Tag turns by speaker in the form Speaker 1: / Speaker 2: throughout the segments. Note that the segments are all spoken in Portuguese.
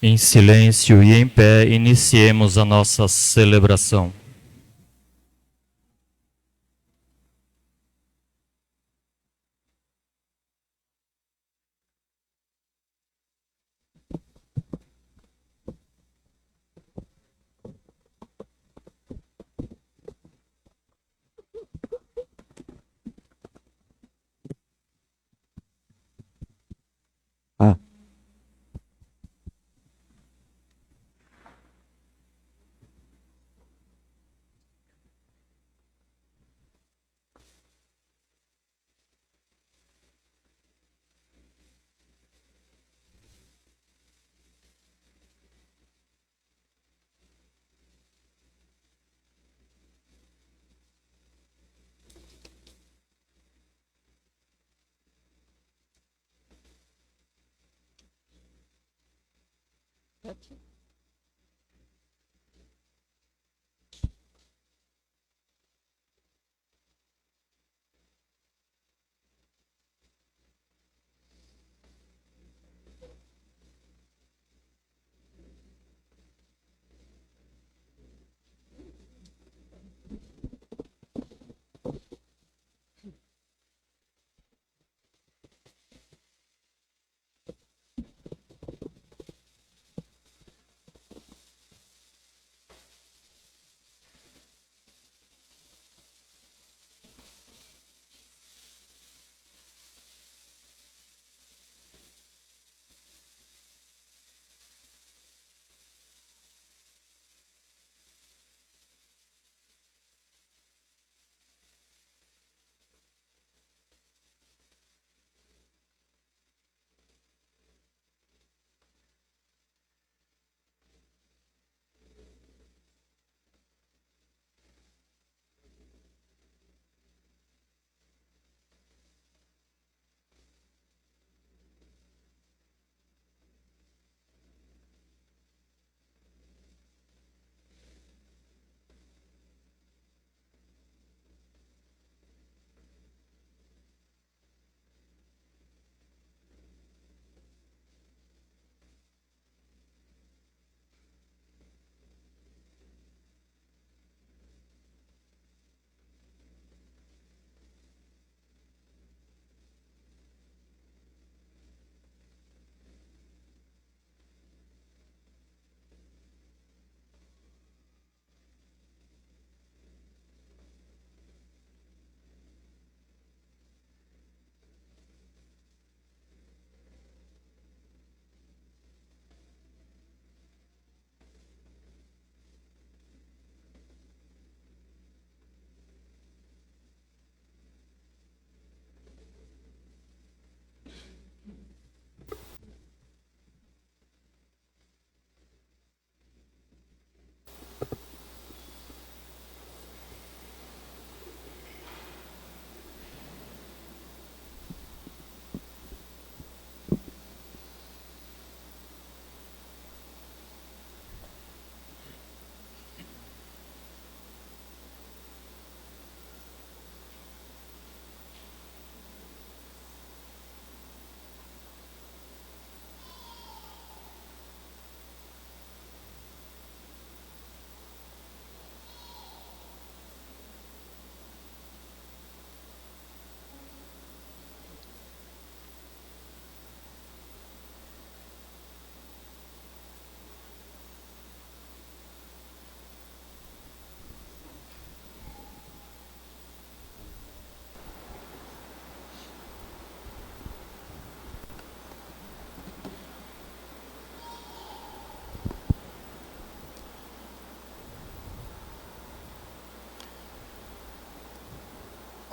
Speaker 1: Em silêncio e em pé, iniciemos a nossa celebração.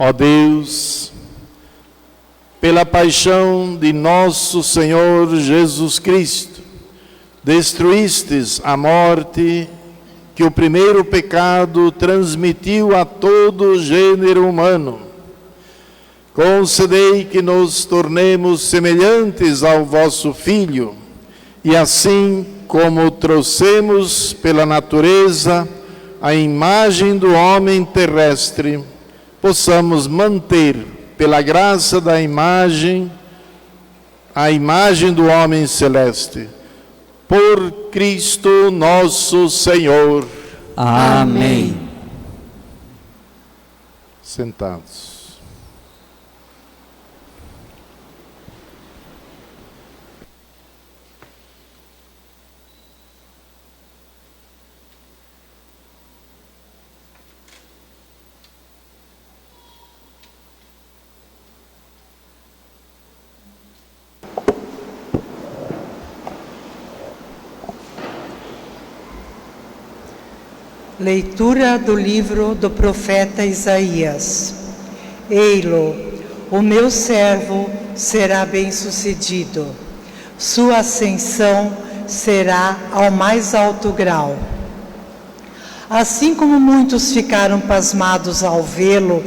Speaker 2: Ó Deus, pela paixão de nosso Senhor Jesus Cristo, destruístes a morte que o primeiro pecado transmitiu a todo o gênero humano. Concedei que nos tornemos semelhantes ao vosso Filho, e assim como trouxemos pela natureza a imagem do homem terrestre, possamos manter, pela graça da imagem, a imagem do homem celeste. por Cristo nosso Senhor.
Speaker 3: Amém.
Speaker 2: Sentados.
Speaker 4: Leitura do livro do profeta Isaías. Ei-lo, o meu servo será bem-sucedido. Sua ascensão será ao mais alto grau. Assim como muitos ficaram pasmados ao vê-lo,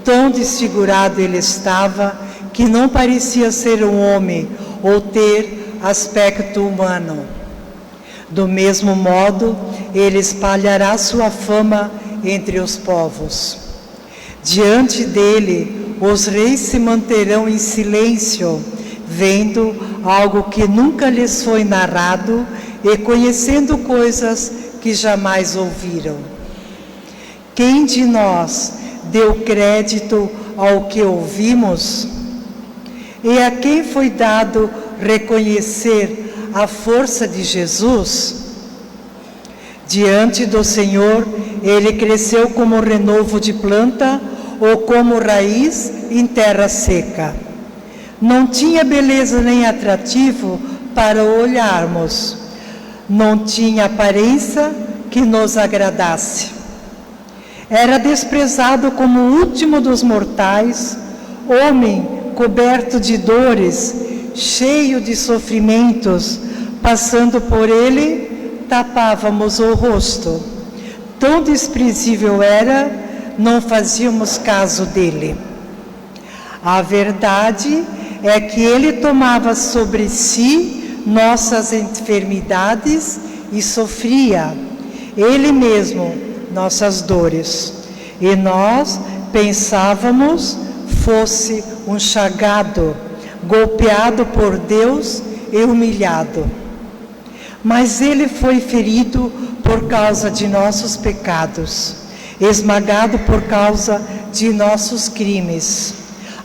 Speaker 4: tão desfigurado ele estava, que não parecia ser um homem ou ter aspecto humano. Do mesmo modo, ele espalhará sua fama entre os povos. Diante dele, os reis se manterão em silêncio, vendo algo que nunca lhes foi narrado e conhecendo coisas que jamais ouviram. Quem de nós deu crédito ao que ouvimos? E a quem foi dado reconhecer a força de Jesus? Diante do Senhor, ele cresceu como renovo de planta ou como raiz em terra seca. Não tinha beleza nem atrativo para olharmos. Não tinha aparência que nos agradasse. Era desprezado como o último dos mortais, homem coberto de dores, cheio de sofrimentos. Passando por ele, tapávamos o rosto. Tão desprezível era, não fazíamos caso dele. A verdade é que ele tomava sobre si nossas enfermidades e sofria, ele mesmo, nossas dores. E nós pensávamos fosse um chagado, golpeado por Deus e humilhado. Mas ele foi ferido por causa de nossos pecados, esmagado por causa de nossos crimes.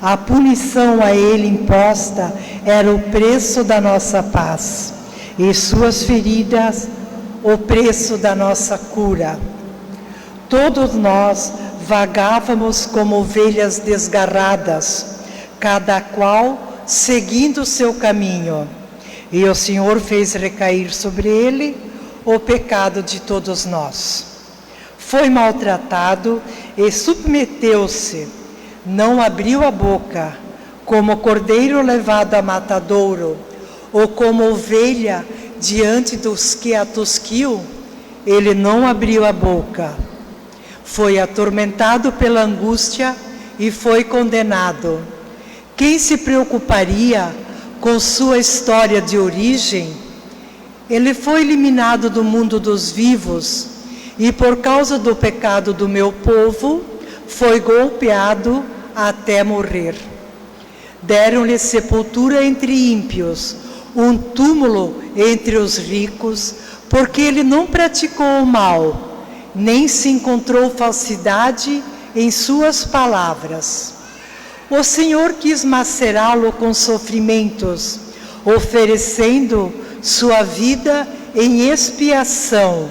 Speaker 4: A punição a ele imposta era o preço da nossa paz, e suas feridas, o preço da nossa cura. Todos nós vagávamos como ovelhas desgarradas, cada qual seguindo o seu caminho. E o Senhor fez recair sobre ele o pecado de todos nós. Foi maltratado e submeteu-se, não abriu a boca, como cordeiro levado a matadouro, ou como ovelha diante dos que a tosquiam, ele não abriu a boca. Foi atormentado pela angústia e foi condenado. Quem se preocuparia com sua história de origem? Ele foi eliminado do mundo dos vivos e por causa do pecado do meu povo foi golpeado até morrer. Deram-lhe sepultura entre ímpios, um túmulo entre os ricos, porque ele não praticou o mal, nem se encontrou falsidade em suas palavras. O Senhor quis macerá-lo com sofrimentos, oferecendo sua vida em expiação.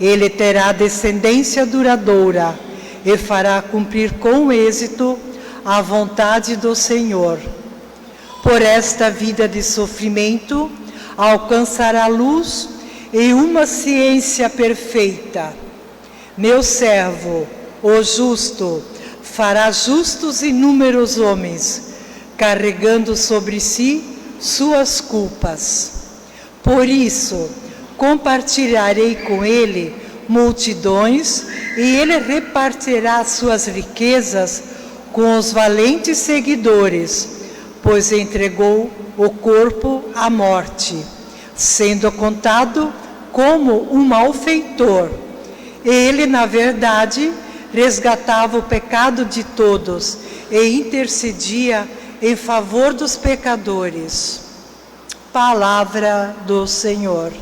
Speaker 4: Ele terá descendência duradoura e fará cumprir com êxito a vontade do Senhor. Por esta vida de sofrimento, alcançará luz e uma ciência perfeita. Meu servo, o justo, fará justos inúmeros homens, carregando sobre si suas culpas. Por isso, compartilharei com ele multidões, e ele repartirá suas riquezas com os valentes seguidores, pois entregou o corpo à morte, sendo contado como um malfeitor. Ele, na verdade, resgatava o pecado de todos e intercedia em favor dos pecadores. Palavra do Senhor.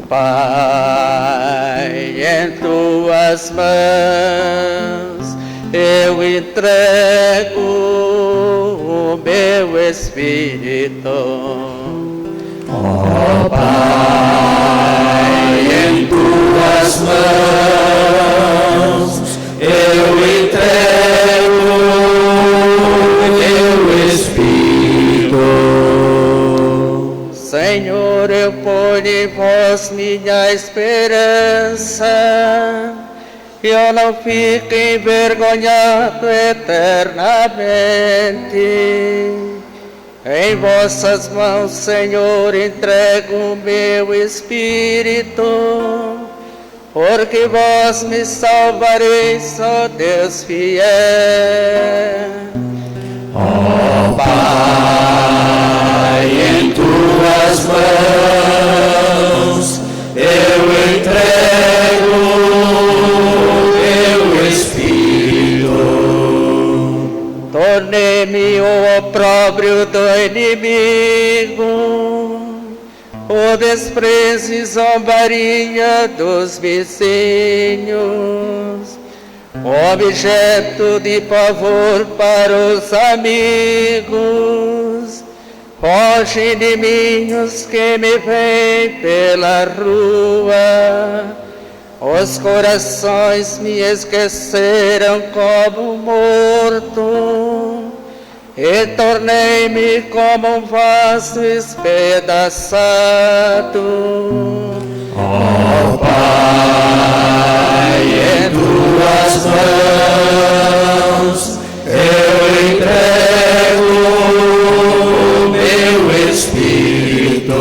Speaker 3: Pai, em tuas mãos eu entrego o meu espírito.
Speaker 5: Ó Pai, em tuas mãos eu entrego o meu espírito.
Speaker 3: Senhor, eu ponho em vós minha esperança, que eu não fique envergonhado eternamente. Em vossas mãos, Senhor, entrego o meu espírito, porque vós me salvareis, ó Deus fiel.
Speaker 5: Ó Pai, em tuas mãos eu entrego o meu espírito.
Speaker 3: Tornei-me o opróbrio do inimigo, o desprezo e zombaria dos vizinhos, objeto de pavor para os amigos. Foge de mim os que me veem pela rua, os corações me esqueceram como morto, e tornei-me como um vaso espedaçado.
Speaker 5: Ó Pai, em tuas mãos eu entrego o meu espírito.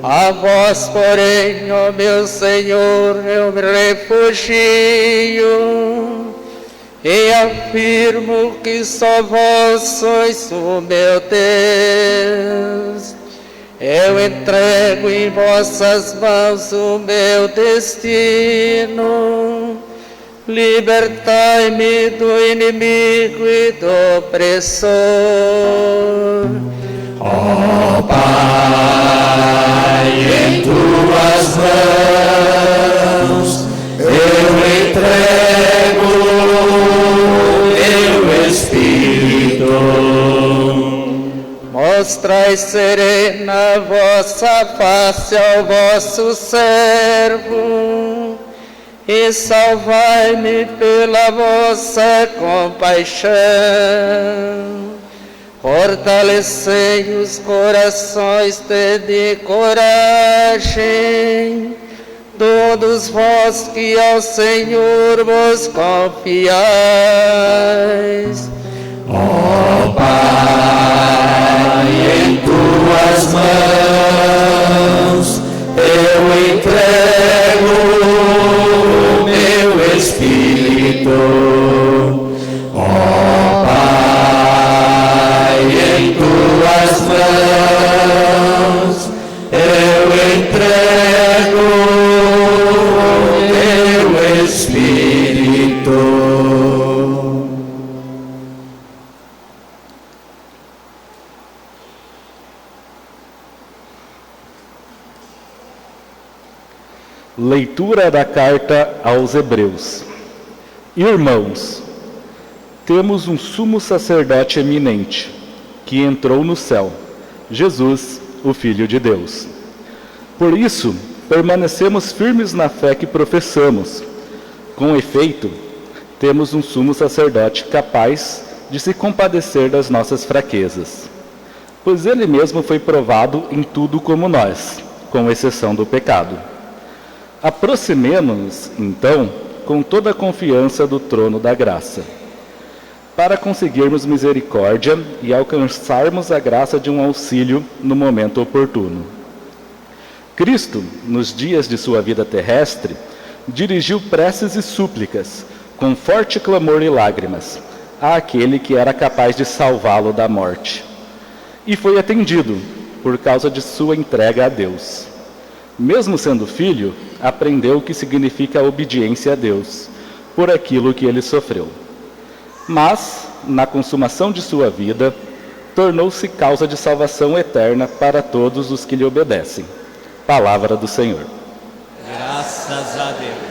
Speaker 3: A vós, porém, ó meu Senhor, eu me refugio, e afirmo que só vós sois o meu Deus. Eu entrego em vossas mãos o meu destino. Libertai-me do inimigo e do opressor.
Speaker 5: Ó Pai, em tuas mãos eu entrego o meu espírito.
Speaker 3: Mostrai serena a vossa face ao vosso servo, e salvai-me pela vossa compaixão. Fortalecei os corações, tende coragem, todos vós que ao Senhor vos confiais.
Speaker 5: Ó Pai, em tuas mãos eu entrego o meu espírito. Ó Pai, em tuas mãos eu entrego o meu espírito.
Speaker 6: Leitura da carta aos Hebreus. Irmãos, temos um sumo sacerdote eminente, que entrou no céu, Jesus, o Filho de Deus. Por isso, permanecemos firmes na fé que professamos. Com efeito, temos um sumo sacerdote capaz de se compadecer das nossas fraquezas, pois ele mesmo foi provado em tudo como nós, com exceção do pecado. Aproximemo-nos, então, com toda a confiança do trono da graça, para conseguirmos misericórdia e alcançarmos a graça de um auxílio no momento oportuno. Cristo, nos dias de sua vida terrestre, dirigiu preces e súplicas, com forte clamor e lágrimas, àquele que era capaz de salvá-lo da morte. E foi atendido, por causa de sua entrega a Deus. Mesmo sendo filho, aprendeu o que significa a obediência a Deus, por aquilo que ele sofreu. Mas, na consumação de sua vida, tornou-se causa de salvação eterna para todos os que lhe obedecem. Palavra do Senhor.
Speaker 5: Graças a Deus.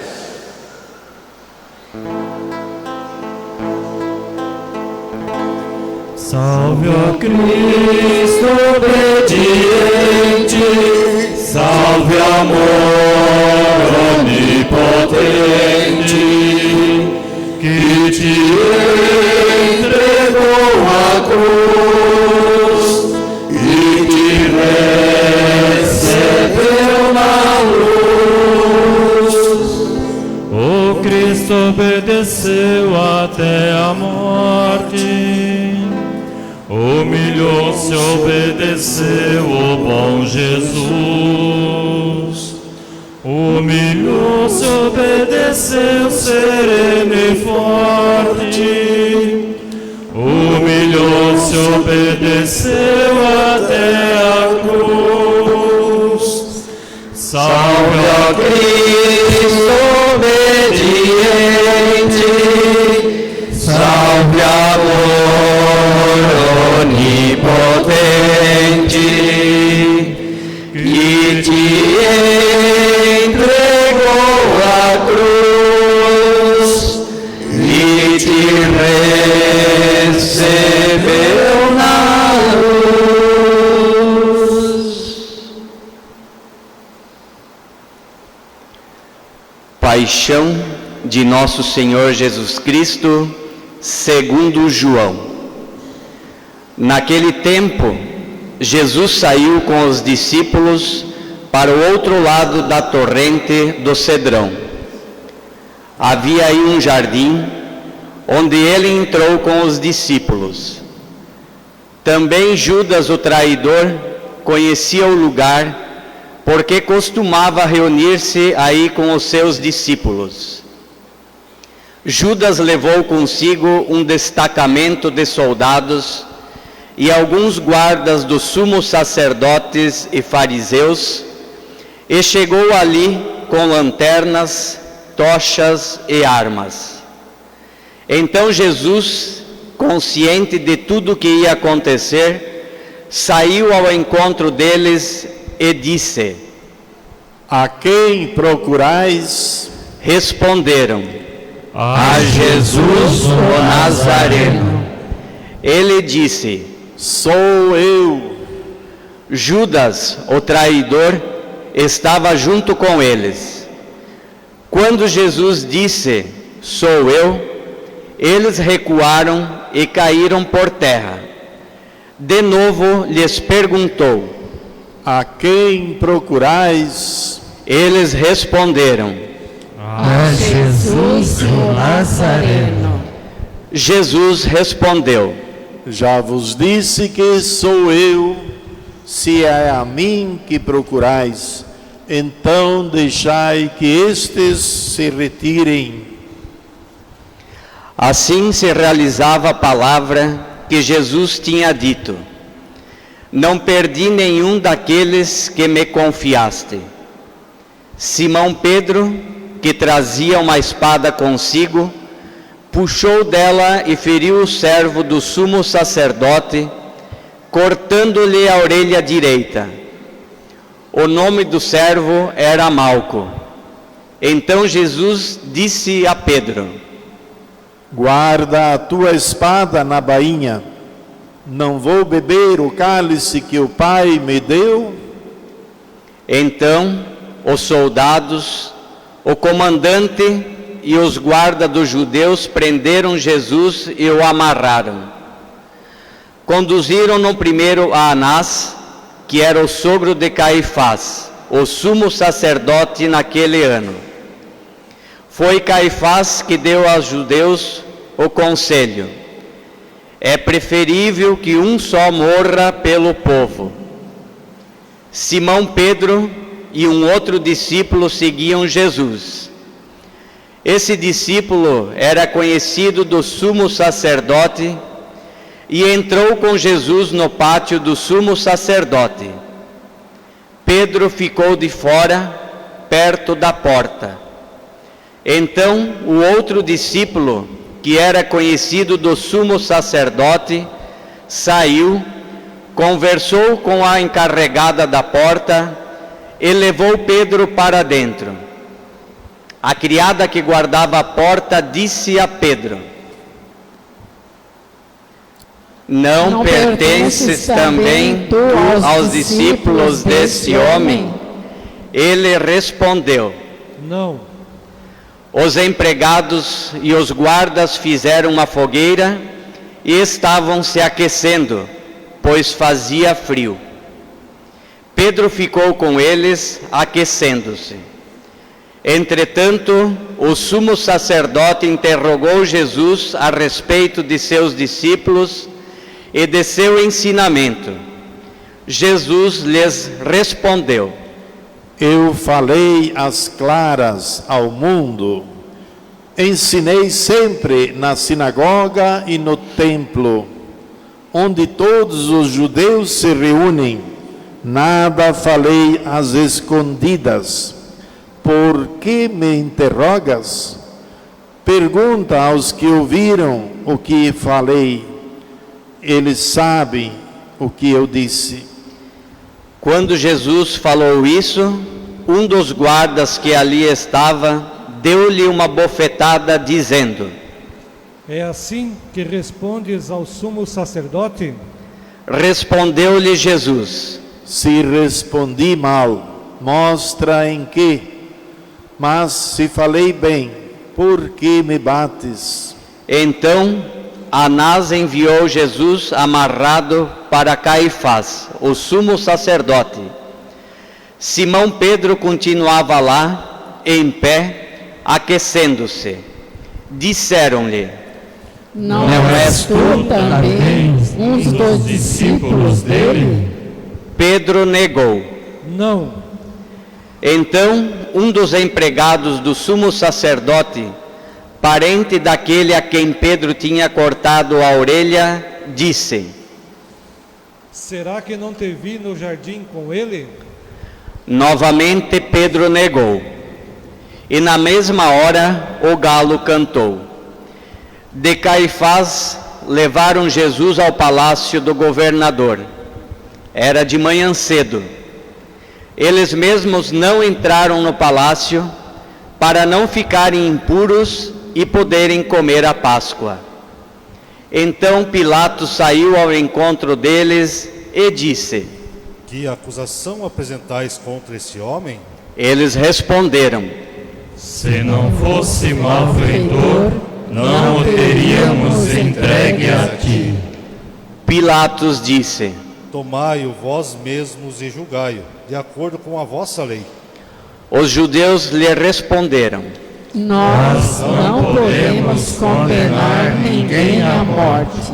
Speaker 1: Salve, ó Cristo obediente, salve, amor onipotente, que te entregou a cruz e te recebeu na luz. O Cristo obedeceu até a morte, humilhou-se, obedeceu o bom Jesus. Humilhou-se, obedeceu, sereno e forte. Humilhou-se, obedeceu até a cruz. Salve, ó Cristo obediente, salve, amor onipotente, que te entregou a cruz e te recebeu na luz.
Speaker 7: Paixão de Nosso Senhor Jesus Cristo, segundo João. Naquele tempo, Jesus saiu com os discípulos para o outro lado da torrente do Cedrão. Havia aí um jardim, onde ele entrou com os discípulos. Também Judas, o traidor, conhecia o lugar, porque costumava reunir-se aí com os seus discípulos. Judas levou consigo um destacamento de soldados e alguns guardas dos sumos sacerdotes e fariseus, e chegou ali com lanternas, tochas e armas. Então Jesus, consciente de tudo o que ia acontecer, saiu ao encontro deles e disse:
Speaker 2: A quem procurais?
Speaker 7: Responderam: A Jesus o Nazareno. Ele disse:
Speaker 2: Sou eu.
Speaker 7: Judas, o traidor, estava junto com eles. Quando Jesus disse: Sou eu, eles recuaram e caíram por terra. De novo lhes perguntou:
Speaker 2: A quem procurais?
Speaker 7: Eles responderam:
Speaker 5: A Jesus o Nazareno.
Speaker 7: Jesus respondeu:
Speaker 2: Já vos disse que sou eu. Se é a mim que procurais, então deixai que estes se retirem.
Speaker 7: Assim se realizava a palavra que Jesus tinha dito: Não perdi nenhum daqueles que me confiaste. Simão Pedro, que trazia uma espada consigo, puxou dela e feriu o servo do sumo sacerdote, cortando-lhe a orelha direita. O nome do servo era Malco. Então Jesus disse a Pedro:
Speaker 2: Guarda a tua espada na bainha. Não vou beber o cálice que o Pai me deu?
Speaker 7: Então os soldados, o comandante e os guardas dos judeus prenderam Jesus e o amarraram. Conduziram-no primeiro a Anás, que era o sogro de Caifás, o sumo sacerdote naquele ano. Foi Caifás que deu aos judeus o conselho: é preferível que um só morra pelo povo. Simão Pedro e um outro discípulo seguiam Jesus. Esse discípulo era conhecido do sumo sacerdote e entrou com Jesus no pátio do sumo sacerdote. Pedro ficou de fora, perto da porta. Então o outro discípulo, que que era conhecido do sumo sacerdote, saiu, conversou com a encarregada da porta e levou Pedro para dentro. A criada que guardava a porta disse a Pedro: Não pertences também tu aos discípulos desse homem? Ele respondeu:
Speaker 8: Não.
Speaker 7: Os empregados e os guardas fizeram uma fogueira e estavam se aquecendo, pois fazia frio. Pedro ficou com eles, aquecendo-se. Entretanto, o sumo sacerdote interrogou Jesus a respeito de seus discípulos e de seu ensinamento. Jesus lhes respondeu:
Speaker 2: Eu falei às claras ao mundo, ensinei sempre na sinagoga e no templo, onde todos os judeus se reúnem. Nada falei às escondidas. Por que me interrogas? Pergunta aos que ouviram o que falei. Eles sabem o que eu disse.
Speaker 7: Quando Jesus falou isso, um dos guardas que ali estava deu-lhe uma bofetada, dizendo:
Speaker 8: É assim que respondes ao sumo sacerdote?
Speaker 7: Respondeu-lhe Jesus:
Speaker 2: Se respondi mal, mostra em que. Mas se falei bem, por que me bates?
Speaker 7: Então Anás enviou Jesus amarrado para Caifás, o sumo sacerdote. Simão Pedro continuava lá, em pé, aquecendo-se. Disseram-lhe:
Speaker 5: Não és tu também um dos discípulos dele?
Speaker 7: Pedro negou.
Speaker 8: Não.
Speaker 7: Então um dos empregados do sumo sacerdote, parente daquele a quem Pedro tinha cortado a orelha, disse:
Speaker 8: Será que não te vi no jardim com ele?
Speaker 7: Novamente Pedro negou. E na mesma hora o galo cantou. De Caifás levaram Jesus ao palácio do governador. Era de manhã cedo. Eles mesmos não entraram no palácio para não ficarem impuros e poderem comer a Páscoa. Então Pilatos saiu ao encontro deles e disse:
Speaker 9: Que acusação apresentais contra esse homem?
Speaker 7: Eles responderam:
Speaker 1: Se não fosse malfeitor, não o teríamos entregue a ti.
Speaker 7: Pilatos disse:
Speaker 9: Tomai-o vós mesmos e julgai-o, de acordo com a vossa lei.
Speaker 7: Os judeus lhe responderam:
Speaker 5: Nós não podemos condenar ninguém à morte.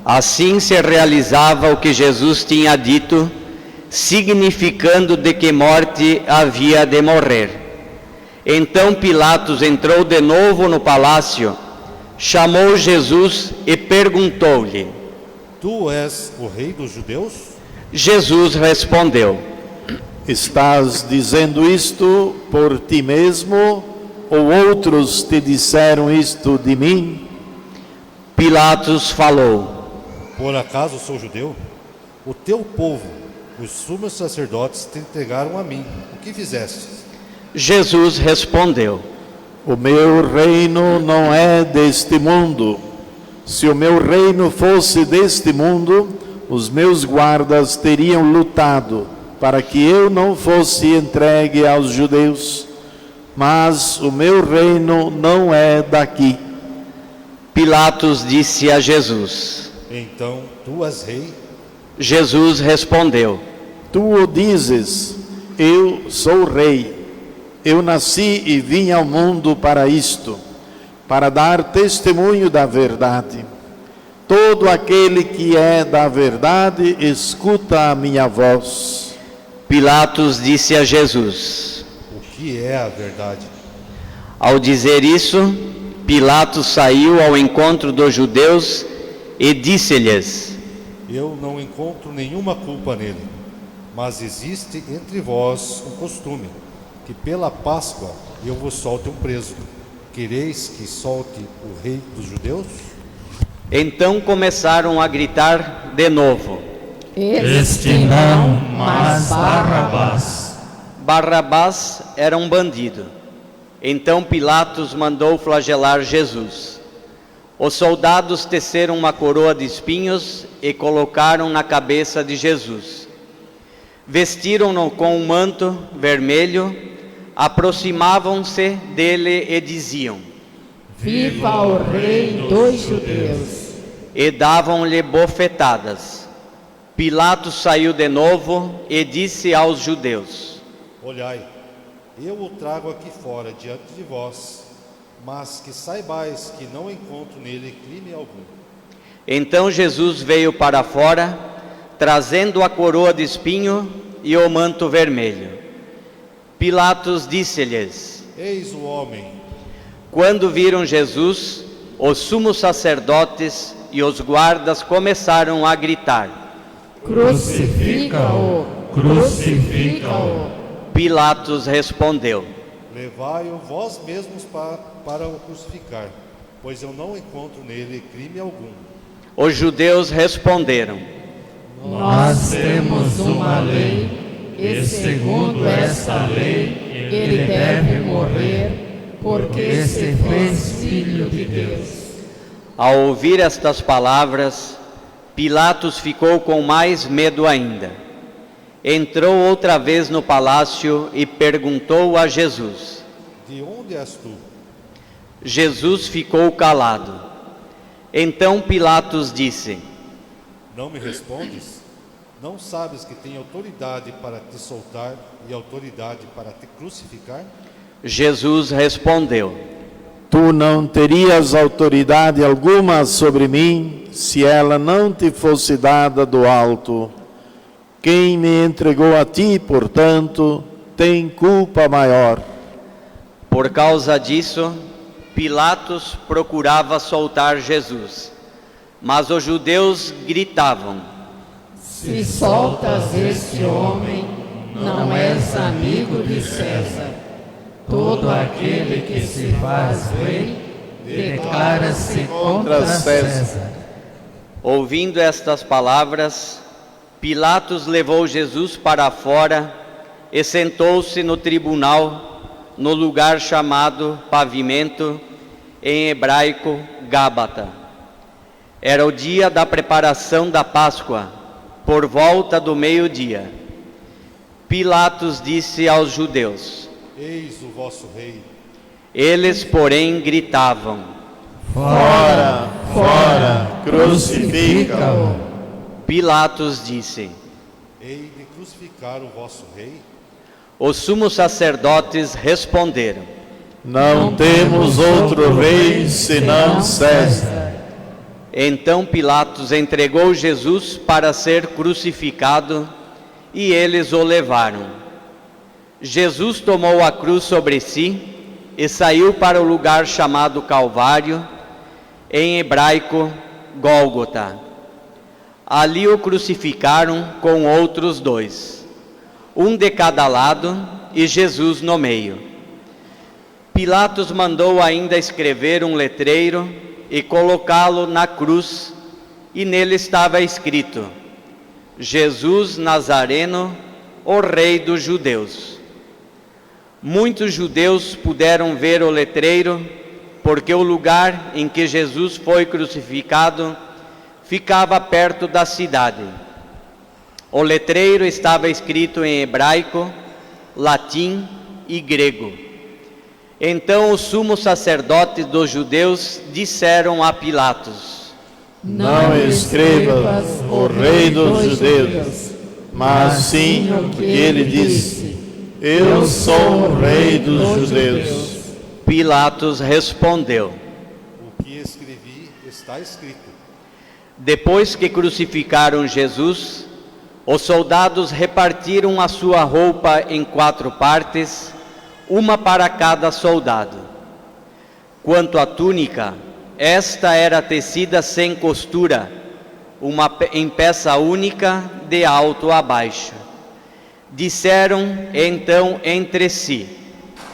Speaker 7: Assim se realizava o que Jesus tinha dito, significando de que morte havia de morrer. Então Pilatos entrou de novo no palácio, chamou Jesus e perguntou-lhe:
Speaker 9: Tu és o rei dos judeus?
Speaker 7: Jesus respondeu:
Speaker 2: Estás dizendo isto por ti mesmo, ou outros te disseram isto de mim?
Speaker 7: Pilatos falou:
Speaker 9: Por acaso sou judeu? O teu povo, os sumos sacerdotes, te entregaram a mim. O que fizestes?
Speaker 7: Jesus respondeu:
Speaker 2: O meu reino não é deste mundo. Se o meu reino fosse deste mundo, os meus guardas teriam lutado para que eu não fosse entregue aos judeus. Mas o meu reino não é daqui.
Speaker 7: Pilatos disse a Jesus:
Speaker 9: Então, tu és rei?
Speaker 7: Jesus respondeu:
Speaker 2: Tu o dizes, eu sou rei. Eu nasci e vim ao mundo para isto, para dar testemunho da verdade. Todo aquele que é da verdade, escuta a minha voz.
Speaker 7: Pilatos disse a Jesus:
Speaker 9: O que é a verdade?
Speaker 7: Ao dizer isso, Pilatos saiu ao encontro dos judeus e disse-lhes:
Speaker 9: Eu não encontro nenhuma culpa nele, mas existe entre vós um costume, que pela Páscoa eu vos solte um preso, que quereis que solte o rei dos judeus?
Speaker 7: Então começaram a gritar de novo:
Speaker 5: Este não, mas Barrabás.
Speaker 7: Barrabás era um bandido. Então Pilatos mandou flagelar Jesus. Os soldados teceram uma coroa de espinhos e colocaram na cabeça de Jesus. Vestiram-no com um manto vermelho, aproximavam-se dele e diziam:
Speaker 5: Viva o Rei dos Judeus!
Speaker 7: E davam-lhe bofetadas. Pilatos saiu de novo e disse aos judeus:
Speaker 9: Olhai, eu o trago aqui fora diante de vós, mas que saibais que não encontro nele crime algum.
Speaker 7: Então Jesus veio para fora, trazendo a coroa de espinho e o manto vermelho. Pilatos disse-lhes:
Speaker 9: Eis o homem.
Speaker 7: Quando viram Jesus, os sumos sacerdotes e os guardas começaram a gritar:
Speaker 5: Crucifica-o! Crucifica-o!
Speaker 7: Pilatos respondeu:
Speaker 9: Levai-o vós mesmos para o crucificar, pois eu não encontro nele crime algum.
Speaker 7: Os judeus responderam:
Speaker 5: Nós temos uma lei, e segundo esta lei, ele deve morrer, porque se fez filho de Deus.
Speaker 7: Ao ouvir estas palavras, Pilatos ficou com mais medo ainda. Entrou outra vez no palácio e perguntou a Jesus:
Speaker 9: De onde és tu?
Speaker 7: Jesus ficou calado. Então Pilatos disse:
Speaker 9: Não me respondes? Não sabes que tenho autoridade para te soltar e autoridade para te crucificar?
Speaker 7: Jesus respondeu:
Speaker 2: Tu não terias autoridade alguma sobre mim, se ela não te fosse dada do alto. Quem me entregou a ti, portanto, tem culpa maior.
Speaker 7: Por causa disso, Pilatos procurava soltar Jesus, mas os judeus gritavam:
Speaker 5: Se soltas este homem, não és amigo de César. Todo aquele que se faz rei, declara-se contra César.
Speaker 7: Ouvindo estas palavras, Pilatos levou Jesus para fora e sentou-se no tribunal, no lugar chamado Pavimento, em hebraico Gábata. Era o dia da preparação da Páscoa, por volta do meio-dia. Pilatos disse aos judeus:
Speaker 9: Eis o vosso rei.
Speaker 7: Eles, porém, gritavam:
Speaker 2: Fora, fora, crucifica-o.
Speaker 7: Pilatos disse:
Speaker 9: Hei de crucificar o vosso rei?
Speaker 7: Os sumos sacerdotes responderam:
Speaker 2: Não temos outro rei senão César.
Speaker 7: Então Pilatos entregou Jesus para ser crucificado e eles o levaram. Jesus tomou a cruz sobre si e saiu para o lugar chamado Calvário, em hebraico Gólgota. Ali o crucificaram com outros dois, um de cada lado e Jesus no meio. Pilatos mandou ainda escrever um letreiro e colocá-lo na cruz, e nele estava escrito: Jesus Nazareno, o Rei dos Judeus. Muitos judeus puderam ver o letreiro, porque o lugar em que Jesus foi crucificado ficava perto da cidade. O letreiro estava escrito em hebraico, latim e grego. Então os sumos sacerdotes dos judeus disseram a Pilatos:
Speaker 2: Não escrevas o Rei dos Judeus, mas sim o que ele disse: Eu sou o Rei dos Judeus.
Speaker 7: Pilatos respondeu:
Speaker 9: O que escrevi está escrito.
Speaker 7: Depois que crucificaram Jesus, os soldados repartiram a sua roupa em 4 partes, uma para cada soldado. Quanto à túnica, esta era tecida sem costura, em peça única de alto a baixo. Disseram então entre si: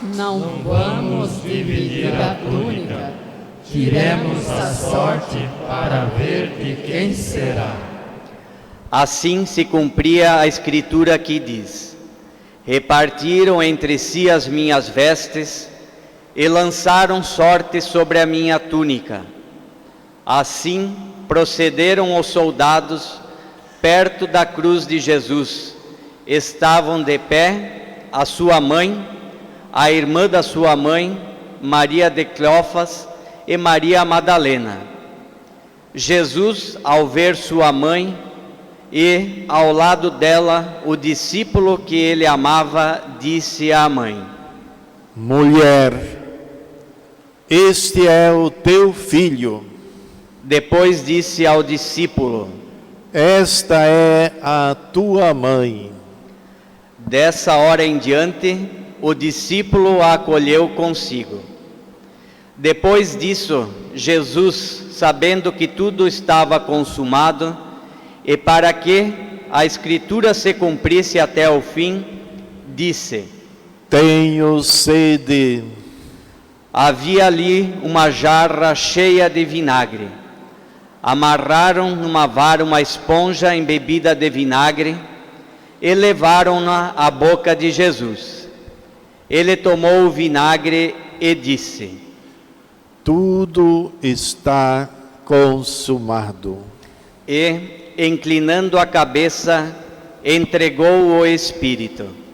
Speaker 5: Não vamos dividir a túnica, tiremos a sorte para ver de quem será.
Speaker 7: Assim se cumpria a escritura que diz: repartiram entre si as minhas vestes e lançaram sorte sobre a minha túnica. Assim procederam os soldados perto da cruz de Jesus. Estavam de pé a sua mãe, a irmã da sua mãe, Maria de Cleofas e Maria Madalena. Jesus, ao ver sua mãe e ao lado dela o discípulo que ele amava, disse à mãe:
Speaker 2: mulher, este é o teu filho.
Speaker 7: Depois disse ao discípulo:
Speaker 2: esta é a tua mãe.
Speaker 7: Dessa hora em diante, o discípulo a acolheu consigo. Depois disso, Jesus, sabendo que tudo estava consumado, e para que a Escritura se cumprisse até o fim, disse:
Speaker 2: tenho sede.
Speaker 7: Havia ali uma jarra cheia de vinagre. Amarraram numa vara uma esponja embebida de vinagre e levaram-na à boca de Jesus. Ele tomou o vinagre e disse:
Speaker 2: tudo está consumado.
Speaker 7: E, inclinando a cabeça, entregou o Espírito.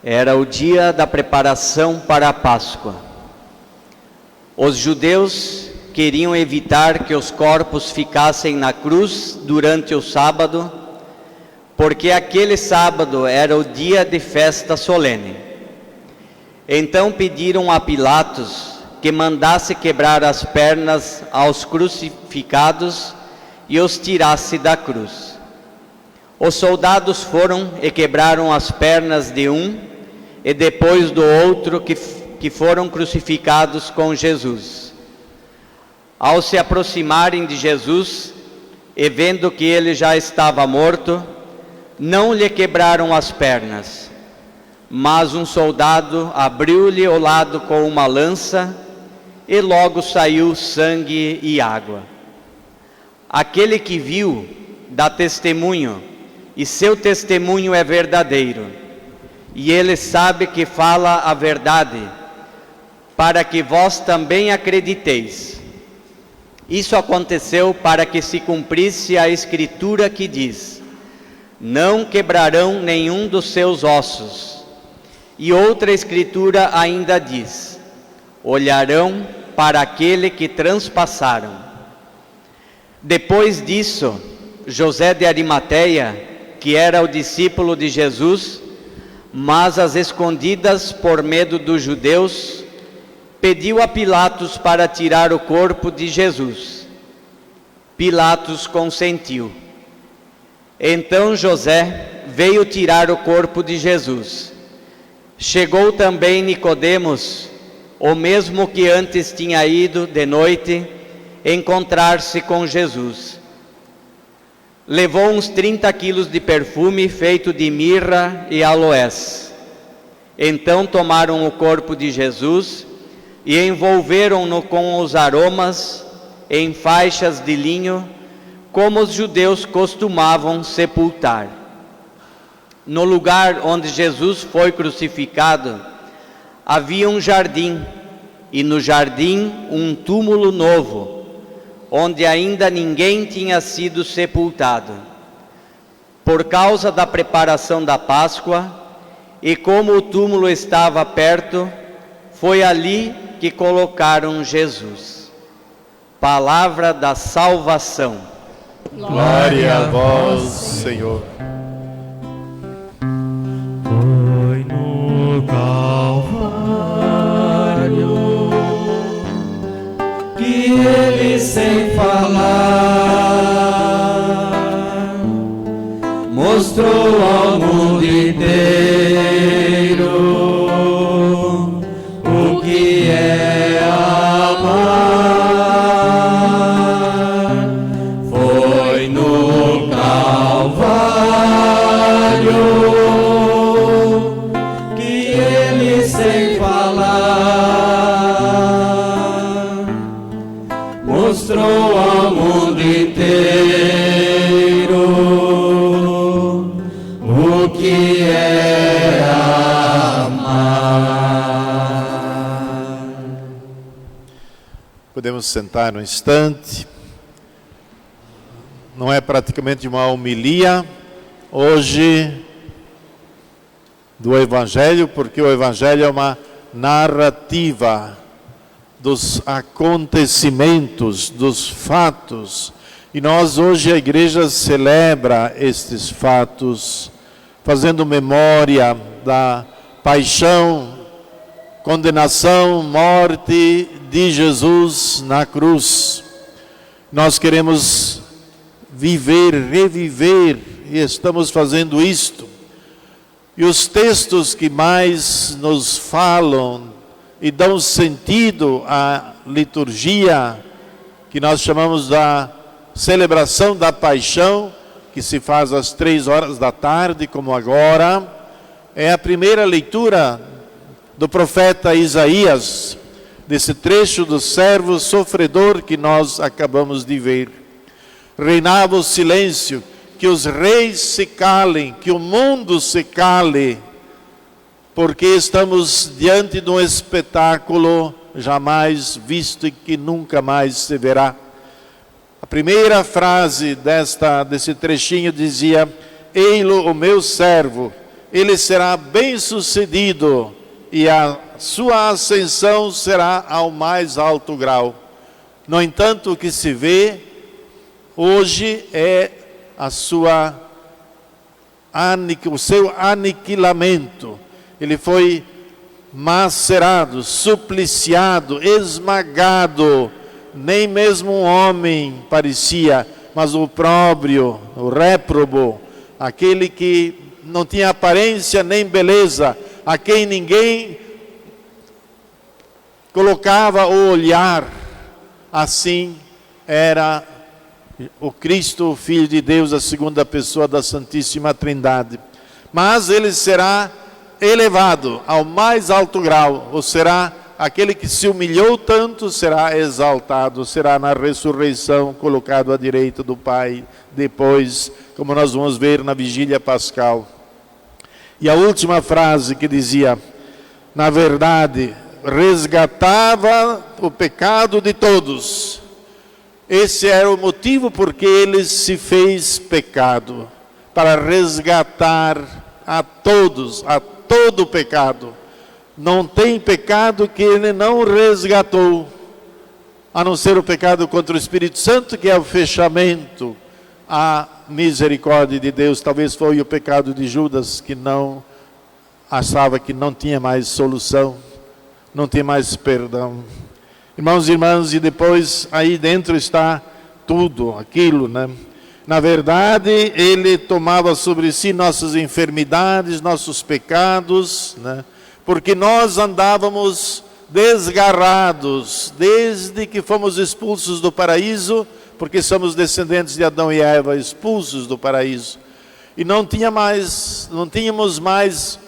Speaker 7: Era o dia da preparação para a Páscoa. Os judeus queriam evitar que os corpos ficassem na cruz durante o sábado, porque aquele sábado era o dia de festa solene. Então pediram a Pilatos que mandasse quebrar as pernas aos crucificados e os tirasse da cruz. Os soldados foram e quebraram as pernas de um e depois do outro que foram crucificados com Jesus. Ao se aproximarem de Jesus e vendo que ele já estava morto, não lhe quebraram as pernas, mas um soldado abriu-lhe o lado com uma lança e logo saiu sangue e água. Aquele que viu dá testemunho, e seu testemunho é verdadeiro. E ele sabe que fala a verdade, para que vós também acrediteis. Isso aconteceu para que se cumprisse a Escritura que diz: não quebrarão nenhum dos seus ossos. E outra Escritura ainda diz: olharão para aquele que transpassaram. Depois disso, José de Arimateia, que era o discípulo de Jesus, mas às escondidas por medo dos judeus, pediu a Pilatos para tirar o corpo de Jesus. Pilatos consentiu. Então José veio tirar o corpo de Jesus. Chegou também Nicodemos, o mesmo que antes tinha ido de noite encontrar-se com Jesus. Levou uns 30 quilos de perfume feito de mirra e aloés. Então tomaram o corpo de Jesus e envolveram-no com os aromas em faixas de linho, como os judeus costumavam sepultar. No lugar onde Jesus foi crucificado, havia um jardim, e no jardim um túmulo novo, onde ainda ninguém tinha sido sepultado. Por causa da preparação da Páscoa, e como o túmulo estava perto, foi ali que colocaram Jesus. Palavra da salvação.
Speaker 2: Glória a vós, Senhor.
Speaker 1: Foi no Calvário
Speaker 5: que ele sem falar mostrou ao mundo inteiro o que é amar. Foi no Calvário que ele sem falar mostrou ao mundo inteiro o que é amar.
Speaker 2: Podemos sentar um instante. Não é praticamente uma homilia hoje do Evangelho, porque o Evangelho é uma narrativa dos acontecimentos, dos fatos. E nós hoje a igreja celebra estes fatos, fazendo memória da paixão, condenação, morte de Jesus na cruz. Nós queremos viver, reviver, e estamos fazendo isto. E os textos que mais nos falam e dão sentido à liturgia, que nós chamamos da celebração da paixão, que se faz às 3 da tarde, como agora, é a primeira leitura do profeta Isaías, desse trecho do servo sofredor que nós acabamos de ver. Reinava o silêncio, que os reis se calem, que o mundo se cale, porque estamos diante de um espetáculo jamais visto e que nunca mais se verá. A primeira frase desse trechinho dizia: ei-lo o meu servo, ele será bem-sucedido e a sua ascensão será ao mais alto grau. No entanto, o que se vê hoje é o seu aniquilamento. Ele foi macerado, supliciado, esmagado. Nem mesmo um homem parecia, mas o opróbrio, o réprobo, aquele que não tinha aparência nem beleza, a quem ninguém colocava o olhar, assim era o Cristo, o Filho de Deus, a segunda pessoa da Santíssima Trindade. Mas ele será elevado ao mais alto grau, ou será aquele que se humilhou tanto, será exaltado, será na ressurreição colocado à direita do Pai, depois, como nós vamos ver na vigília pascal. E a última frase que dizia: na verdade, resgatava o pecado de todos. Esse era o motivo porque ele se fez pecado, para resgatar a todos, a todo pecado. Não tem pecado que ele não resgatou, a não ser o pecado contra o Espírito Santo, que é o fechamento à misericórdia de Deus. Talvez foi o pecado de Judas, que não achava que não tinha mais solução, não tinha mais perdão. Irmãos e irmãs, e depois aí dentro está tudo aquilo, né? Na verdade, ele tomava sobre si nossas enfermidades, nossos pecados, né? Porque nós andávamos desgarrados desde que fomos expulsos do paraíso, porque somos descendentes de Adão e Eva, expulsos do paraíso. E não tínhamos mais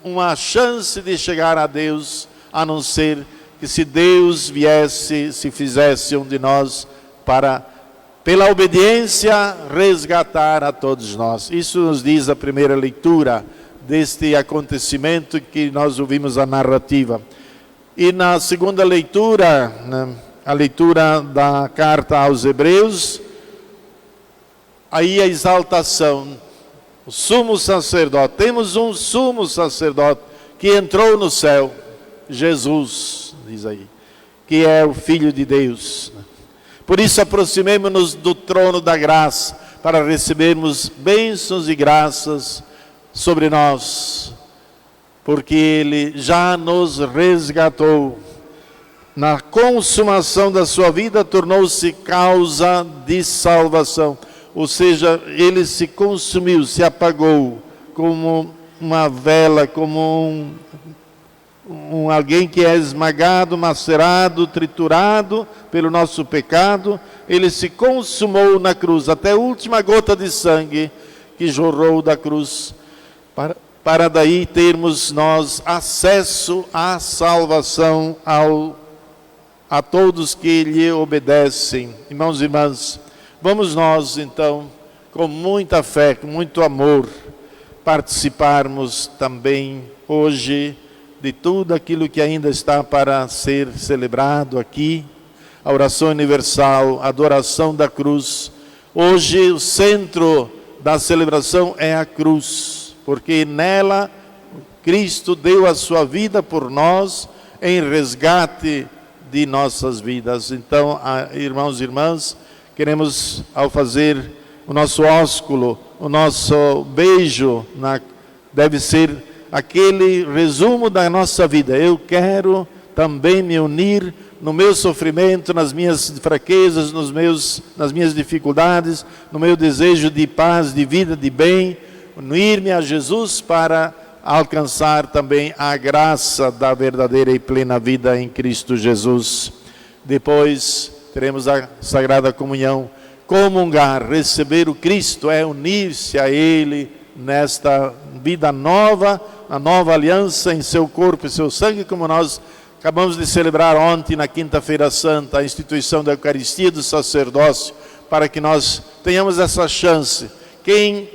Speaker 2: uma chance de chegar a Deus, a não ser que se Deus viesse, se fizesse um de nós para, pela obediência, resgatar a todos nós. Isso nos diz a primeira leitura deste acontecimento que nós ouvimos a narrativa. E na segunda leitura, né, a leitura da carta aos Hebreus, aí a exaltação. o sumo sacerdote. Temos um sumo sacerdote que entrou no céu, Jesus, diz aí, que é o Filho de Deus. Por isso aproximemo-nos do trono da graça, para recebermos bênçãos e graças sobre nós, porque Ele já nos resgatou. Na consumação da sua vida, tornou-se causa de salvação. Ou seja, Ele se consumiu, se apagou, como uma vela, como alguém que é esmagado, macerado, triturado pelo nosso pecado. Ele se consumou na cruz, até a última gota de sangue que jorrou da cruz, para daí termos nós acesso à salvação a todos que lhe obedecem. Irmãos e irmãs, vamos nós então, com muita fé, com muito amor, participarmos também hoje de tudo aquilo que ainda está para ser celebrado aqui, a oração universal, a adoração da cruz. Hoje o centro da celebração é a cruz, porque nela Cristo deu a sua vida por nós em resgate de nossas vidas. Então, irmãos e irmãs, queremos, ao fazer o nosso ósculo, o nosso beijo, deve ser aquele resumo da nossa vida. Eu quero também me unir no meu sofrimento, nas minhas fraquezas, nas minhas dificuldades, no meu desejo de paz, de vida, de bem, unir-me a Jesus para alcançar também a graça da verdadeira e plena vida em Cristo Jesus. Depois teremos a Sagrada Comunhão. Comungar, receber o Cristo, é unir-se a Ele nesta vida nova, a nova aliança em seu corpo e seu sangue, como nós acabamos de celebrar ontem, na Quinta-feira Santa, a instituição da Eucaristia do sacerdócio, para que nós tenhamos essa chance. Quem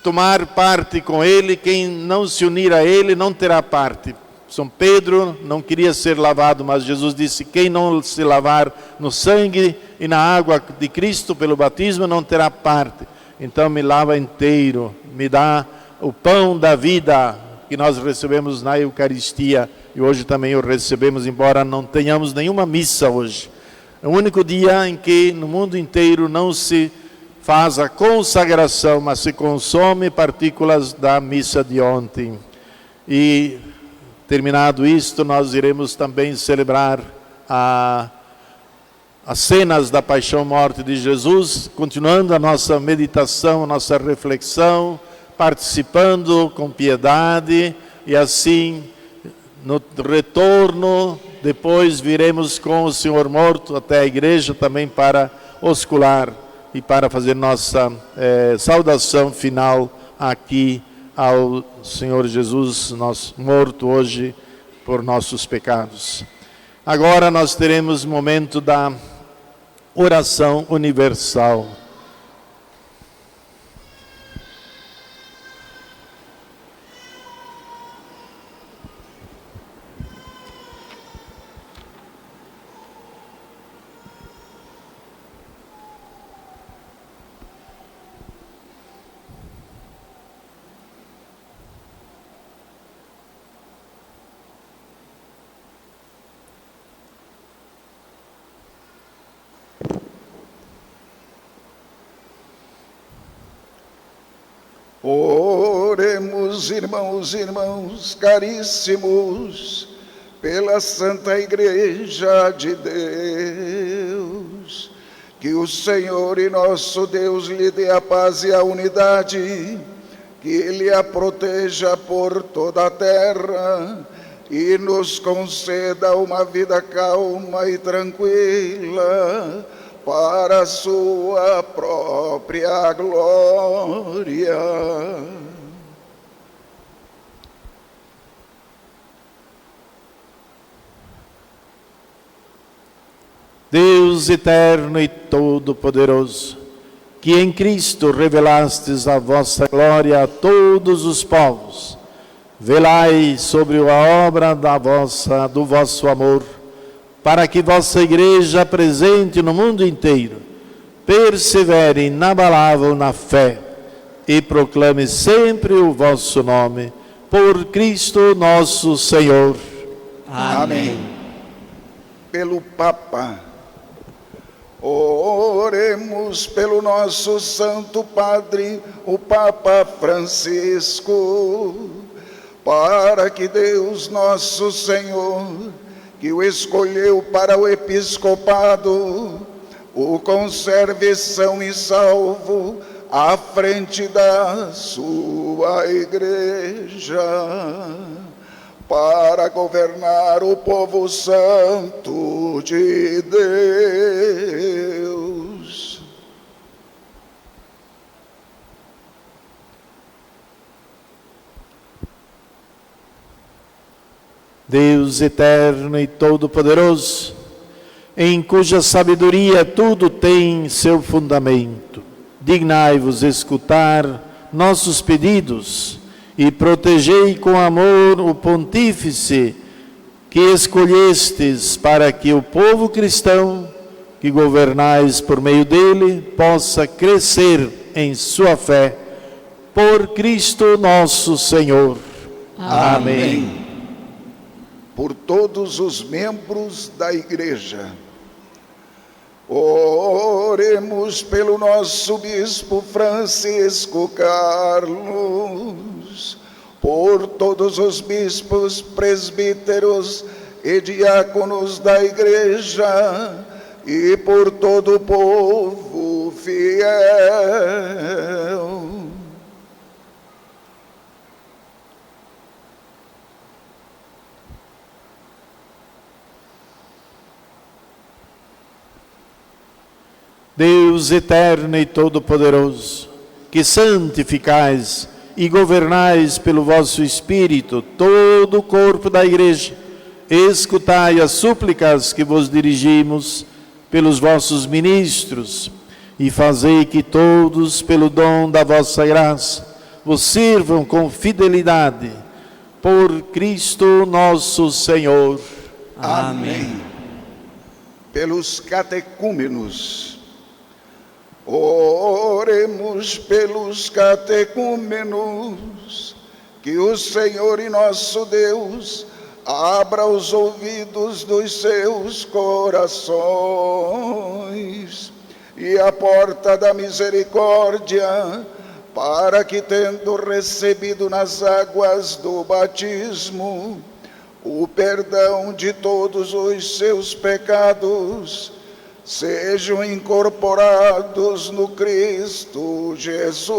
Speaker 2: tomar parte com Ele, quem não se unir a Ele, não terá parte. São Pedro não queria ser lavado, mas Jesus disse: quem não se lavar no sangue e na água de Cristo pelo batismo não terá parte. Então me lava inteiro, me dá o pão da vida que nós recebemos na Eucaristia, e hoje também o recebemos, embora não tenhamos nenhuma missa hoje. É o único dia em que no mundo inteiro não se faz a consagração, mas se consome partículas da missa de ontem. E terminado isto, nós iremos também celebrar as cenas da paixão e morte de Jesus, continuando a nossa meditação, a nossa reflexão, participando com piedade, e assim, no retorno, depois viremos com o Senhor morto até a igreja também para oscular e para fazer nossa saudação final aqui ao Senhor Jesus, nosso morto hoje por nossos pecados. Agora nós teremos o momento da oração universal.
Speaker 10: Oremos, irmãos e irmãs caríssimos, pela Santa Igreja de Deus, que o Senhor e nosso Deus lhe dê a paz e a unidade, que Ele a proteja por toda a terra e nos conceda uma vida calma e tranquila, para a sua própria glória.
Speaker 2: Deus eterno e todo-poderoso, que em Cristo revelastes a vossa glória a todos os povos, velai sobre a obra do vosso amor, para que vossa Igreja presente no mundo inteiro persevere inabalável na fé e proclame sempre o vosso nome. Por Cristo nosso Senhor.
Speaker 10: Amém. Pelo Papa, oremos pelo nosso Santo Padre, o Papa Francisco, para que Deus nosso Senhor, que o escolheu para o episcopado, o conserve são e salvo à frente da sua igreja, para governar o povo santo de Deus.
Speaker 2: Deus eterno e todo-poderoso, em cuja sabedoria tudo tem seu fundamento, dignai-vos escutar nossos pedidos e protegei com amor o pontífice que escolhestes para que o povo cristão, que governais por meio dele, possa crescer em sua fé. Por Cristo nosso Senhor. Amém.
Speaker 10: Por todos os membros da Igreja, oremos pelo nosso Bispo Francisco Carlos, por todos os bispos, presbíteros e diáconos da Igreja e por todo o povo fiel.
Speaker 2: Deus eterno e todo-poderoso, que santificais e governais pelo vosso Espírito todo o corpo da Igreja, escutai as súplicas que vos dirigimos pelos vossos ministros e fazei que todos, pelo dom da vossa graça, vos sirvam com fidelidade. Por Cristo nosso Senhor.
Speaker 10: Amém. Pelos catecúmenos, oremos pelos catecúmenos, que o Senhor e nosso Deus abra os ouvidos dos seus corações e a porta da misericórdia, para que, tendo recebido nas águas do batismo o perdão de todos os seus pecados, sejam incorporados no Cristo Jesus.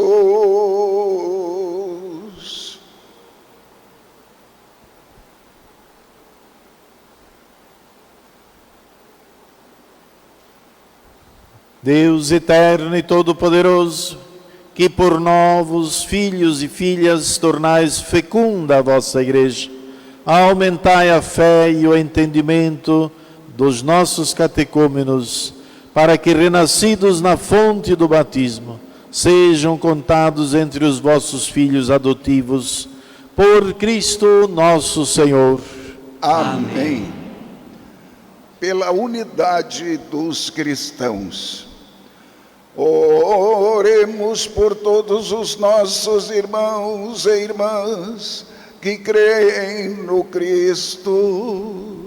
Speaker 2: Deus eterno e todo-poderoso, que por novos filhos e filhas tornais fecunda a vossa Igreja, aumentai a fé e o entendimento dos nossos catecúmenos, para que, renascidos na fonte do batismo, sejam contados entre os vossos filhos adotivos, por Cristo nosso Senhor.
Speaker 10: Amém. Pela unidade dos cristãos, oremos por todos os nossos irmãos e irmãs que creem no Cristo,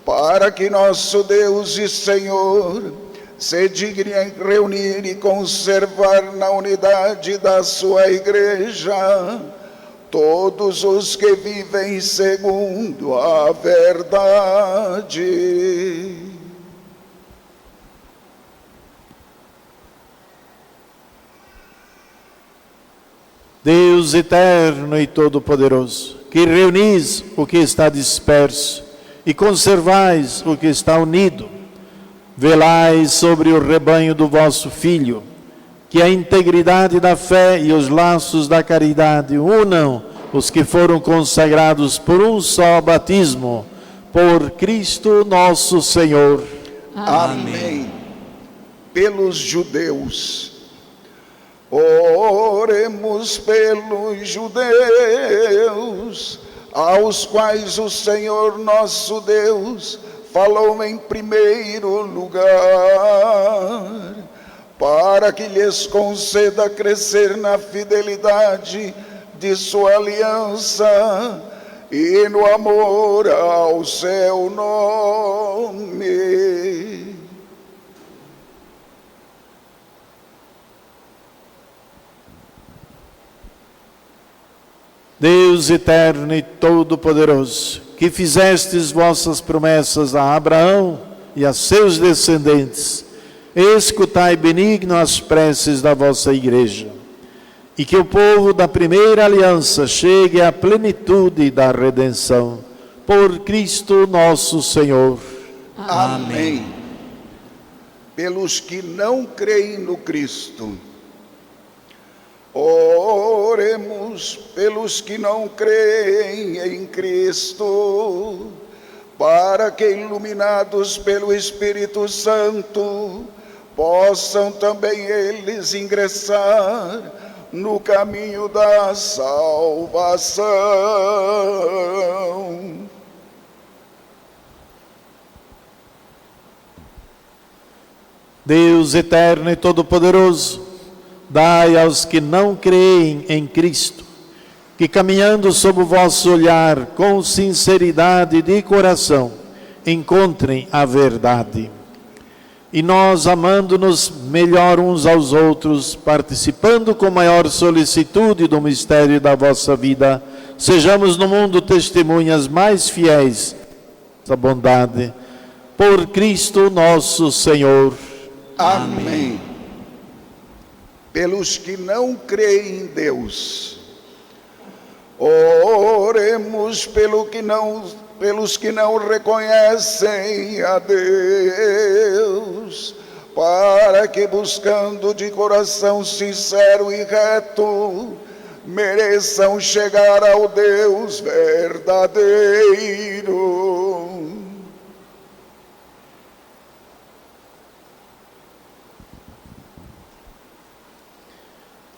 Speaker 10: para que nosso Deus e Senhor se digne em reunir e conservar na unidade da sua Igreja todos os que vivem segundo a verdade.
Speaker 2: Deus eterno e todo-poderoso, que reunis o que está disperso e conservais o que está unido, velai sobre o rebanho do vosso Filho, que a integridade da fé e os laços da caridade unam os que foram consagrados por um só batismo, por Cristo nosso Senhor.
Speaker 10: Amém. Pelos judeus, oremos pelos judeus, aos quais o Senhor nosso Deus falou em primeiro lugar, para para que lhes conceda crescer na fidelidade de sua aliança e no amor ao seu nome.
Speaker 2: Deus eterno e todo-poderoso, que fizestes vossas promessas a Abraão e a seus descendentes, escutai benigno as preces da vossa Igreja, e que o povo da primeira aliança chegue à plenitude da redenção. Por Cristo nosso Senhor.
Speaker 10: Amém. Pelos que não creem no Cristo, oremos pelos que não creem em Cristo, para que, iluminados pelo Espírito Santo, possam também eles ingressar no caminho da salvação.
Speaker 2: Deus eterno e todo-poderoso, dai aos que não creem em Cristo, que caminhando sob o vosso olhar com sinceridade de coração, encontrem a verdade. E nós, amando-nos melhor uns aos outros, participando com maior solicitude do mistério da vossa vida, sejamos no mundo testemunhas mais fiéis da bondade. Por Cristo nosso Senhor.
Speaker 10: Amém. Pelos que não creem em Deus, oremos pelos que não reconhecem a Deus, para que, buscando de coração sincero e reto, mereçam chegar ao Deus verdadeiro.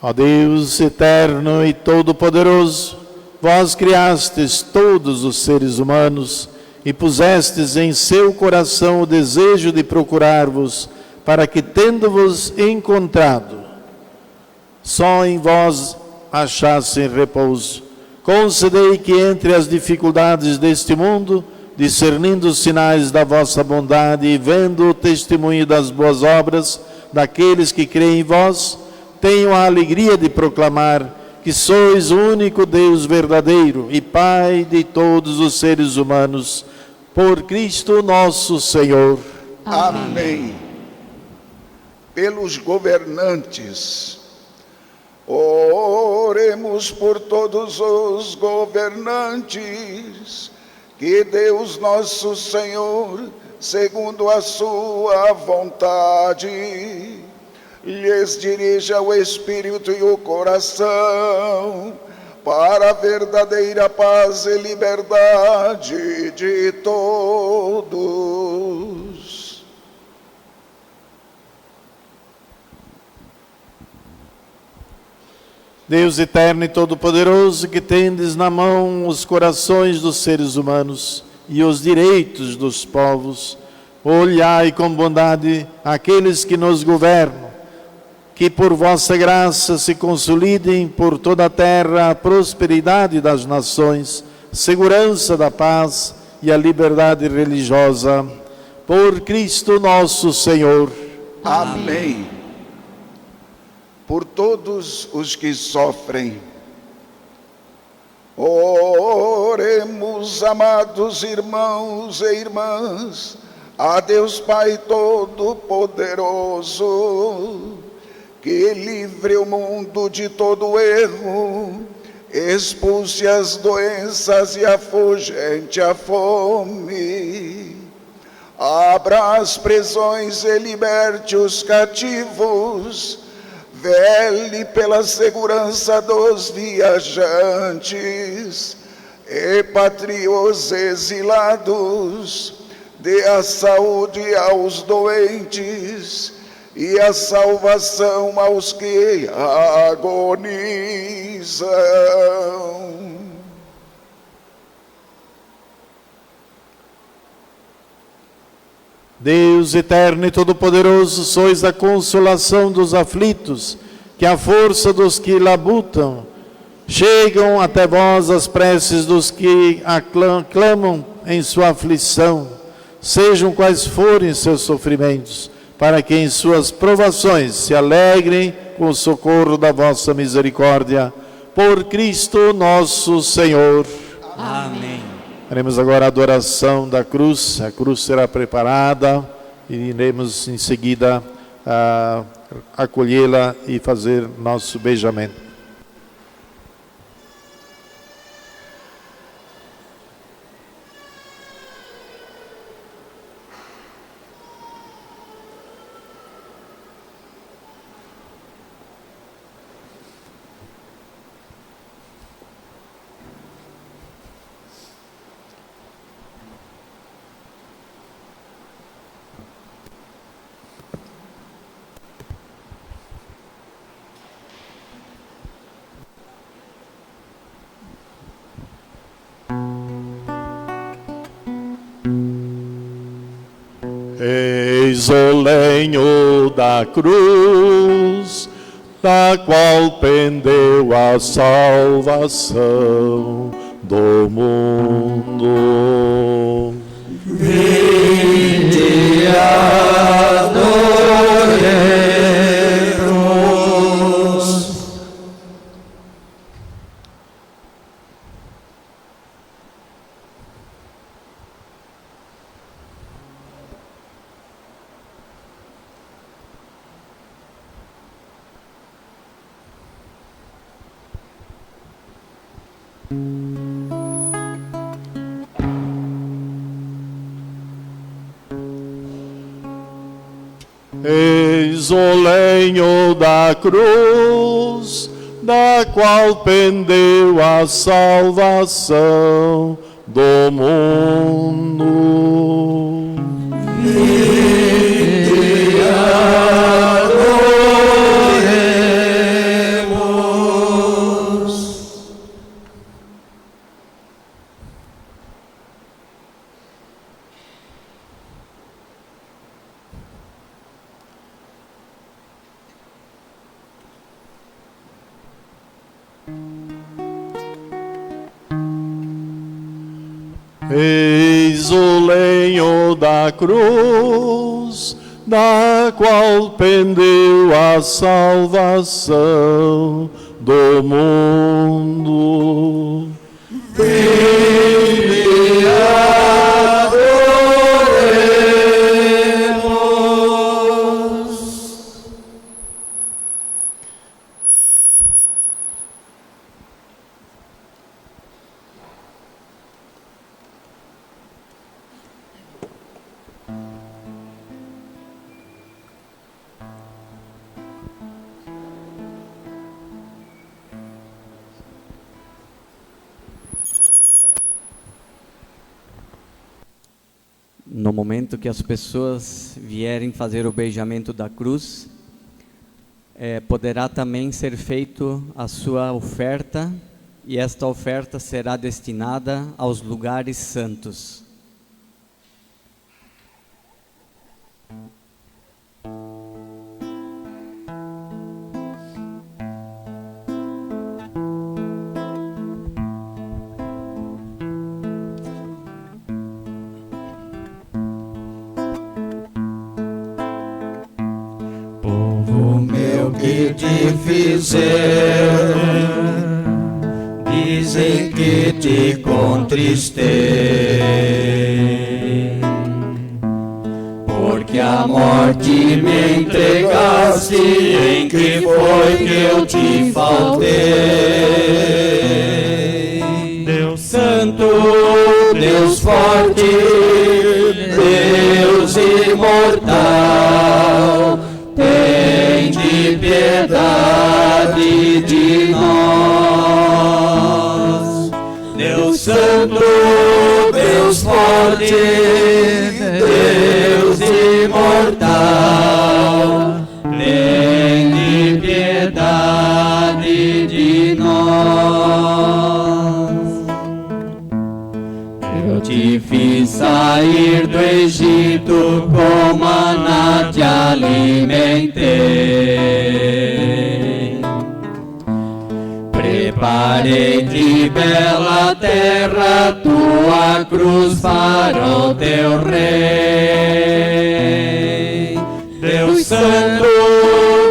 Speaker 2: Ó Deus eterno e todo-poderoso, vós criastes todos os seres humanos e pusestes em seu coração o desejo de procurar-vos, para que, tendo-vos encontrado, só em vós achassem repouso. Concedei que, entre as dificuldades deste mundo, discernindo os sinais da vossa bondade e vendo o testemunho das boas obras daqueles que creem em vós, tenham a alegria de proclamar que sois o único Deus verdadeiro e Pai de todos os seres humanos, por Cristo nosso Senhor.
Speaker 10: Amém. Pelos governantes, oremos por todos os governantes, que Deus nosso Senhor, segundo a sua vontade, lhes dirija o espírito e o coração para a verdadeira paz e liberdade de todos.
Speaker 2: Deus eterno e todo-poderoso, que tendes na mão os corações dos seres humanos e os direitos dos povos, olhai com bondade aqueles que nos governam, que por vossa graça se consolidem por toda a terra a prosperidade das nações, segurança da paz e a liberdade religiosa. Por Cristo nosso Senhor.
Speaker 10: Amém. Por todos os que sofrem, oremos, amados irmãos e irmãs, a Deus Pai Todo-Poderoso, que livre o mundo de todo erro, expulse as doenças e afugente a fome, abra as prisões e liberte os cativos, vele pela segurança dos viajantes, repatrie os exilados, dê a saúde aos doentes e a salvação aos que agonizam.
Speaker 2: Deus eterno e todo-poderoso, sois a consolação dos aflitos, que a força dos que labutam. Chegam até vós as preces dos que clamam em sua aflição, sejam quais forem seus sofrimentos, para que em suas provações se alegrem com o socorro da vossa misericórdia. Por Cristo nosso Senhor.
Speaker 7: Amém.
Speaker 2: Faremos agora a adoração da cruz. A cruz será preparada e iremos em seguida acolhê-la e fazer nosso beijamento. Eis o lenho da cruz, da qual pendeu a salvação do mundo.
Speaker 11: Vinde adoremos.
Speaker 2: Eis o lenho da cruz, da qual pendeu a salvação do mundo.
Speaker 11: Vinde adoremos.
Speaker 2: Eis o lenho da cruz, da qual pendeu a salvação do mundo.
Speaker 11: Vinde adoremos.
Speaker 12: No momento que as pessoas vierem fazer o beijamento da cruz, poderá também ser feito a sua oferta, e esta oferta será destinada aos lugares santos.
Speaker 11: Povo meu, que te fizeram, dizem que te contristei, porque a morte me entregaste, em que foi que eu te faltei. Deus Santo, Deus forte, Deus imortal, tem de piedade de nós. Deus Santo, Deus forte, Deus imortal, tem de piedade de nós. Eu te fiz saber sair do Egito, com maná te alimentei. Preparei-te bela terra, tua cruz para o teu rei. Deus santo,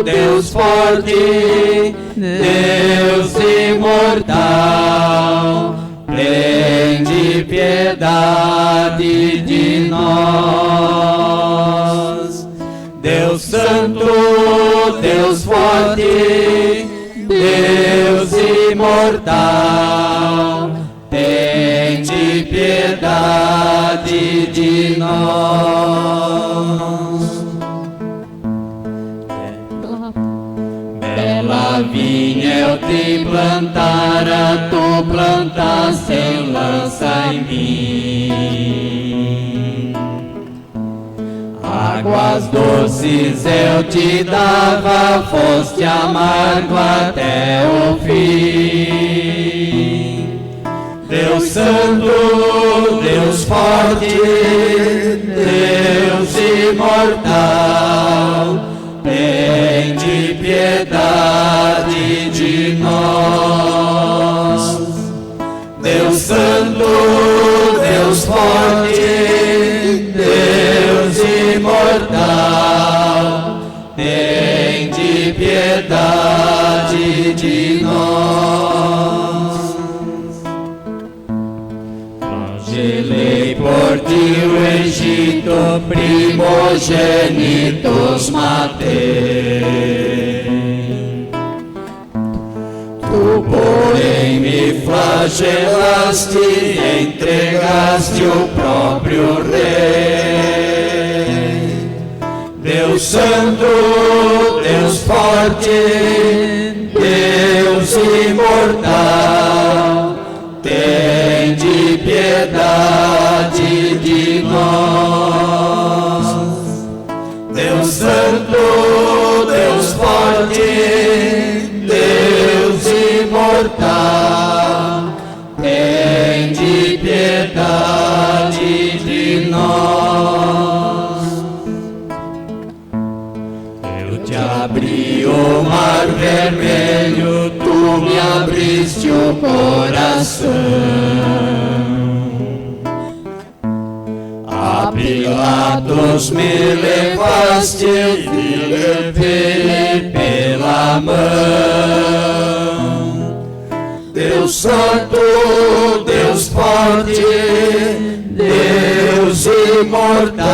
Speaker 11: Deus forte, Deus imortal, tende piedade de nós. Deus santo, Deus forte, Deus imortal, tende piedade de nós. Bela vinha eu te plantara, tu plantaste em lança em mim. Águas doces eu te dava, foste amargo até o fim. Deus santo, Deus forte, Deus imortal, tende piedade de nós. Deus santo, Deus forte, Deus imortal, tende piedade de nós. Flagelei por ti o Egito, primogênitos matei. Tu, porém, me flagelaste, entregaste o próprio Rei. Deus santo, Deus forte, Deus imortal, tende piedade de nós. Deus santo, Deus forte, Deus imortal, tende piedade de nós. Eu te abri o mar vermelho, tu me abriste o coração. A Pilatos me levaste, te levei pela mão. Deus santo, Deus forte, Deus imortal,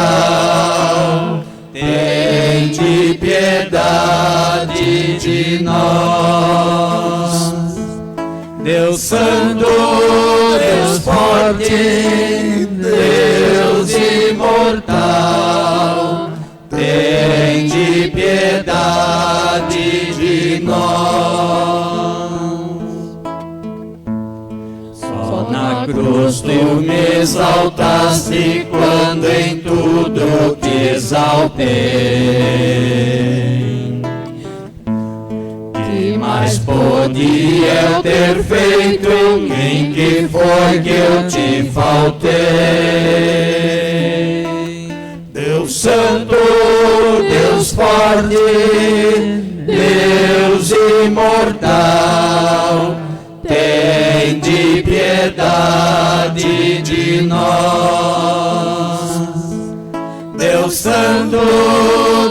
Speaker 11: tende piedade de nós. Deus santo, Deus forte, Deus imortal, tende piedade de nós. Só na cruz tu me exaltaste, quando em tudo te exaltei. Que mais podia eu ter feito, em que foi que eu te faltei? Deus santo, Deus forte, Deus imortal, tende piedade de nós. Deus santo,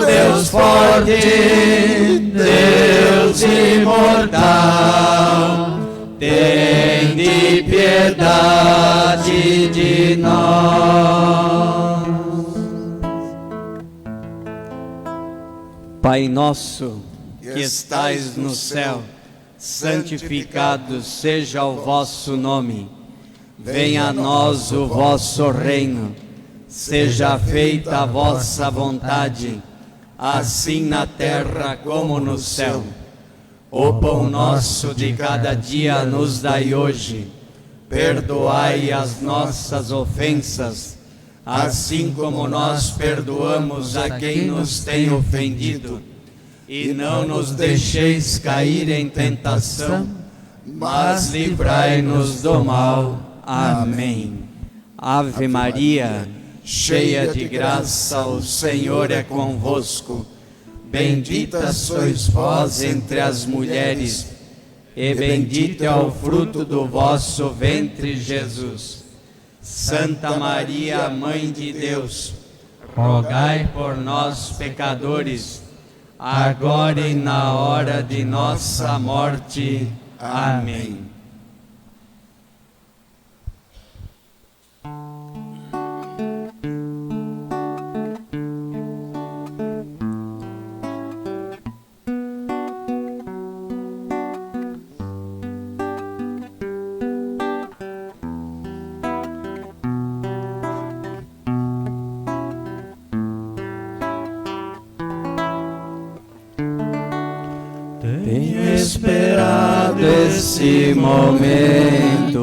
Speaker 11: Deus forte, Deus imortal, tende piedade de nós.
Speaker 12: Pai nosso, que estais no céu, santificado seja o vosso nome. Venha a nós o vosso reino. Seja feita a vossa vontade, assim na terra como no céu. O pão nosso de cada dia nos dai hoje. Perdoai as nossas ofensas, assim como nós perdoamos a quem nos tem ofendido. E não nos deixeis cair em tentação, mas livrai-nos do mal. Amém. Ave Maria,
Speaker 11: cheia de graça, o Senhor é convosco. Bendita sois vós entre as mulheres, e bendito é o fruto do vosso ventre, Jesus. Santa Maria, Mãe de Deus, rogai por nós, pecadores, agora e na hora de nossa morte. Amém.
Speaker 5: Tenho esperado esse momento,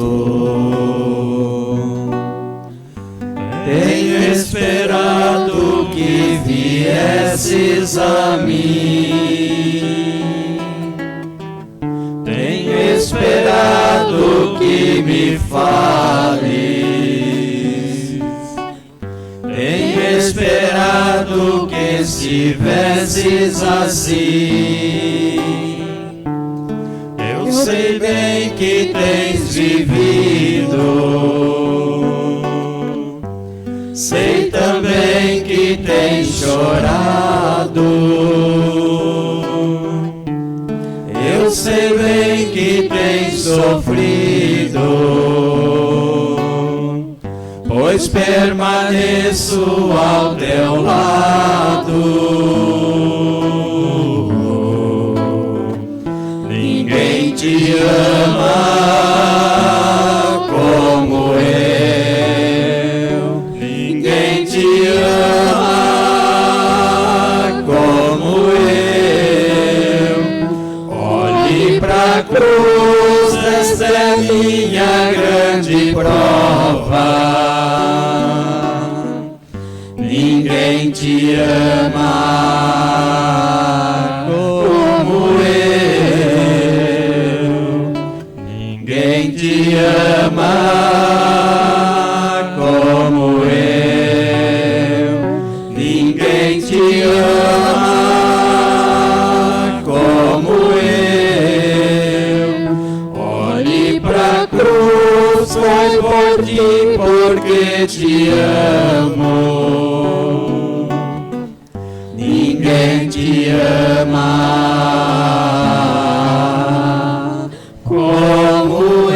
Speaker 5: tenho esperado que viesses a mim, tenho esperado que me fales, tenho esperado que estivesses assim. Eu sei bem que tens vivido, sei também que tens chorado. Eu sei bem que tens sofrido, pois permaneço ao teu lado. Ninguém te ama como eu, ninguém te ama como eu. Olhe pra cruz, esta é minha grande prova. Ninguém te ama como eu, ninguém te ama como eu, ninguém te ama como eu. Olhe pra cruz, foi por ti, porque te amo. Ninguém te ama como eu.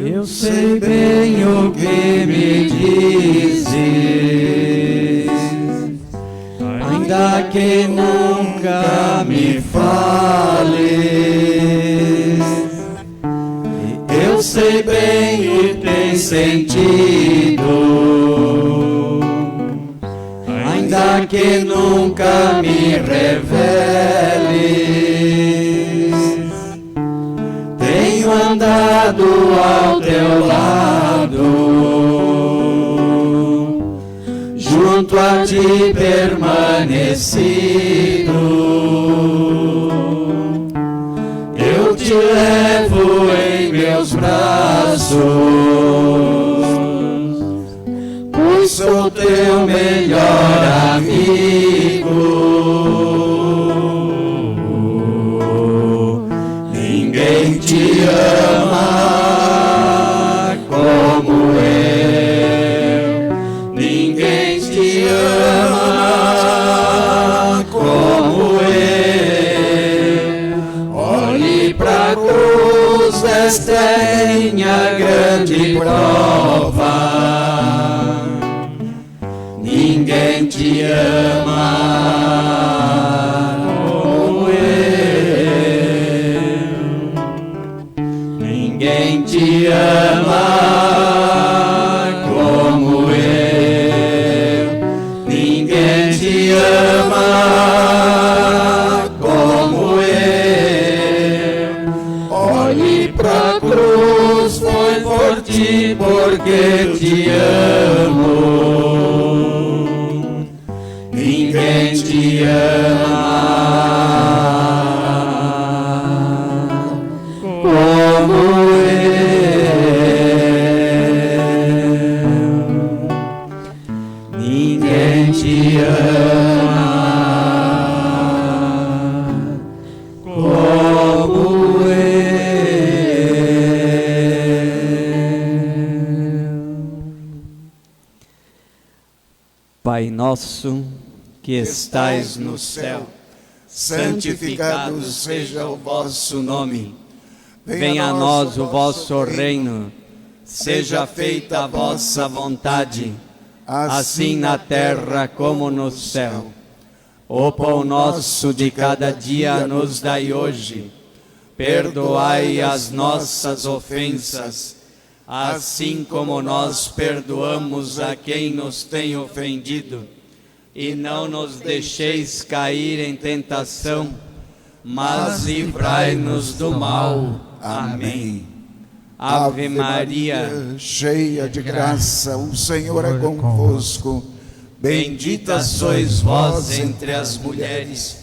Speaker 5: Eu sei bem o que me dizes, ainda que nunca me fales. Eu sei bem o que tem sentido, ainda que nunca me reveles. Tenho andado ao teu lado, junto a ti permanecido. Eu te levo em meus braços, pois sou teu melhor amigo. Ninguém te ama como eu, ninguém te ama como eu. Olhe pra cruz, esta é minha grande prova. Ninguém te ama como eu, ninguém te ama como eu, ninguém te ama como eu. Olhe pra
Speaker 11: porque te amo. Ninguém te ama como eu. Ninguém te ama como
Speaker 12: Pai nosso, que estais no céu,
Speaker 10: santificado seja o vosso nome.
Speaker 12: venha a nós o vosso reino, seja feita a vossa vontade, assim na terra como no céu. O pão nosso de cada dia nos dai hoje, perdoai as nossas ofensas, assim como nós perdoamos a quem nos tem ofendido, e não nos deixeis cair em tentação, mas livrai-nos do mal. Amém. Ave Maria,
Speaker 10: cheia de graça, o Senhor é convosco.
Speaker 11: bendita sois vós entre as mulheres,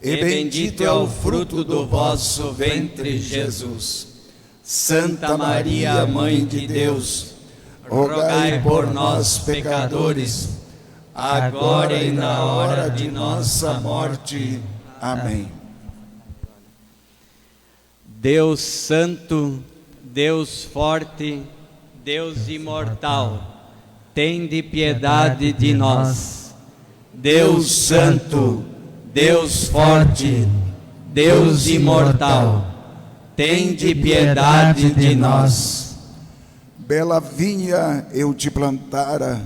Speaker 11: e bendito é o fruto do vosso ventre, Jesus. Santa Maria, Mãe de Deus, rogai por nós, pecadores, agora e na hora de nossa morte. Amém.
Speaker 12: Deus Santo, Deus Forte, Deus Imortal, tende piedade de nós.
Speaker 11: Deus Santo, Deus Forte, Deus Imortal, tende piedade de nós.
Speaker 10: Bela vinha eu te plantara,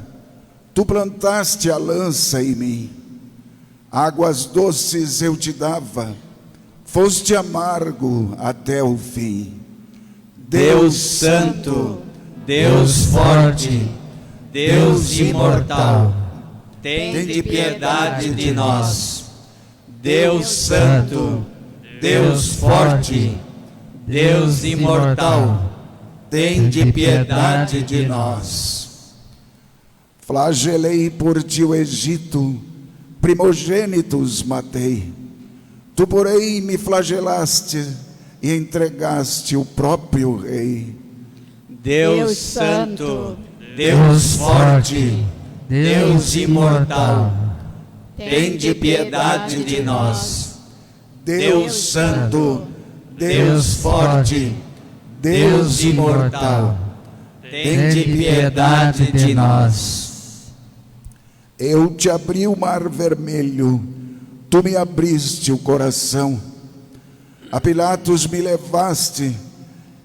Speaker 10: tu plantaste a lança em mim. Águas doces eu te dava, foste amargo até o fim.
Speaker 11: Deus Santo, Deus Forte, Deus Imortal, tende piedade de nós. Deus Santo, Deus Forte, Deus Imortal, tende piedade de nós.
Speaker 10: Flagelei por ti o Egito, primogênitos matei. Tu, porém, me flagelaste e entregaste o próprio Rei.
Speaker 11: Deus Santo, Deus Forte, Deus Imortal, tende piedade de nós. Deus Santo, Deus Forte, Deus Imortal, tende piedade de nós.
Speaker 10: Eu te abri o mar vermelho, tu me abriste o coração. A Pilatos me levaste,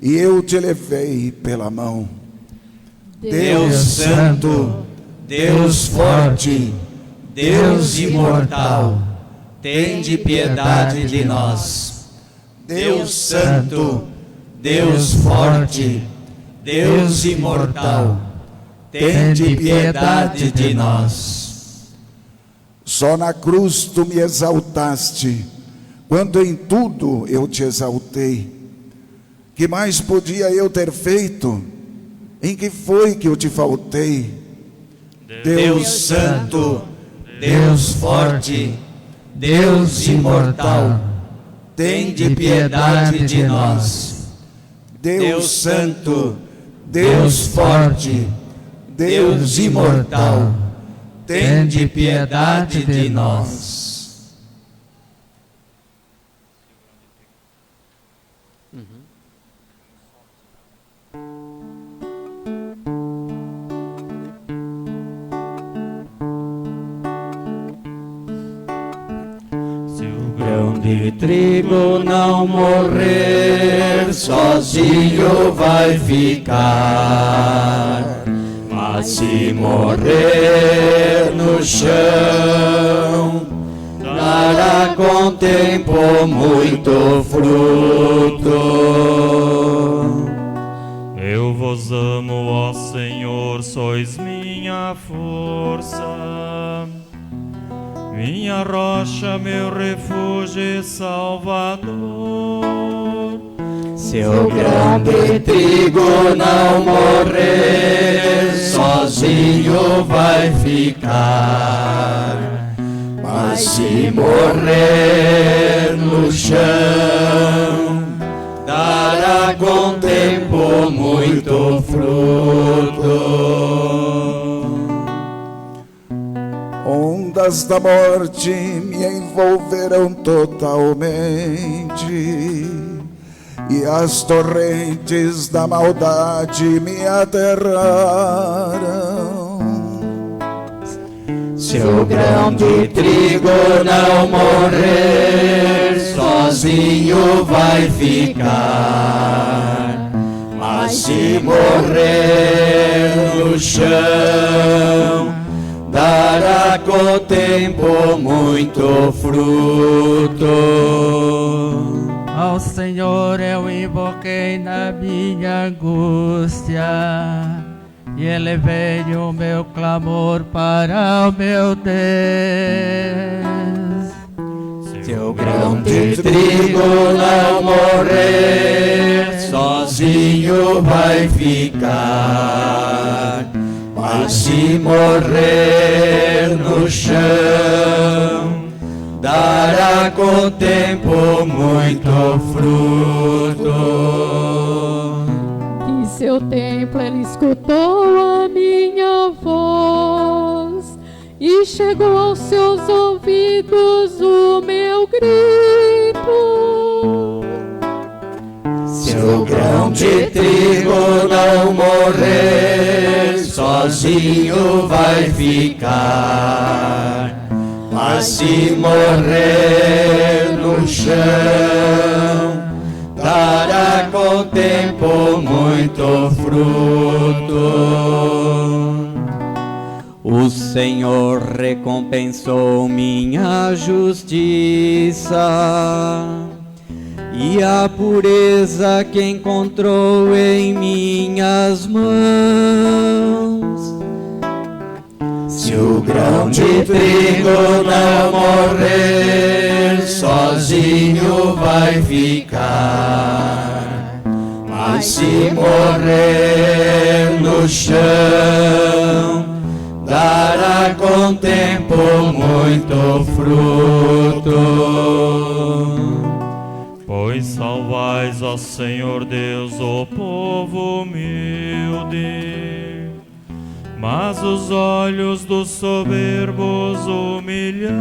Speaker 10: e eu te levei pela mão.
Speaker 11: Deus Santo, Deus Forte, Deus Imortal, tende piedade de nós. Deus Santo, Deus Forte, Deus Imortal, tende piedade de nós.
Speaker 10: Só na cruz tu me exaltaste, quando em tudo eu te exaltei. Que mais podia eu ter feito? Em que foi que eu te faltei?
Speaker 11: Deus Santo, Deus Forte, Deus Imortal, tende piedade de nós. Deus Santo, Deus Forte, Deus Imortal, tende piedade de nós.
Speaker 12: Grão de trigo não morrer, sozinho vai ficar. Mas se morrer no chão, dará com tempo muito fruto.
Speaker 1: Eu vos amo, ó Senhor, sois minha força, minha rocha, meu refúgio e salvador.
Speaker 12: Se
Speaker 11: Se o grão de trigo não morrer, sozinho vai ficar. Mas se morrer no chão, dará com tempo muito fruto.
Speaker 10: Ondas da morte me envolverão totalmente, e as torrentes da maldade me aterraram.
Speaker 11: Se o grão de trigo não morrer, sozinho vai ficar. Mas se morrer no chão, dará com o tempo muito fruto.
Speaker 5: Ao Senhor eu invoquei na minha angústia, e elevei o meu clamor para o meu Deus.
Speaker 11: Se o grão de trigo não morrer, sozinho vai ficar. Mas se morrer no chão, dará com o tempo muito fruto.
Speaker 13: Em seu templo ele escutou a minha voz, e chegou aos seus ouvidos o meu grito.
Speaker 11: Se o grão de trigo não morrer, sozinho vai ficar. Mas se morrer no chão, dará com o tempo muito fruto.
Speaker 12: O Senhor recompensou minha justiça, e a pureza que encontrou em minhas mãos.
Speaker 11: Se o grão de trigo não morrer, sozinho vai ficar. Mas se morrer no chão, dará com o tempo muito fruto.
Speaker 1: Pois salvais, ó Senhor Deus, o povo humilde, mas os olhos dos soberbos humilhais.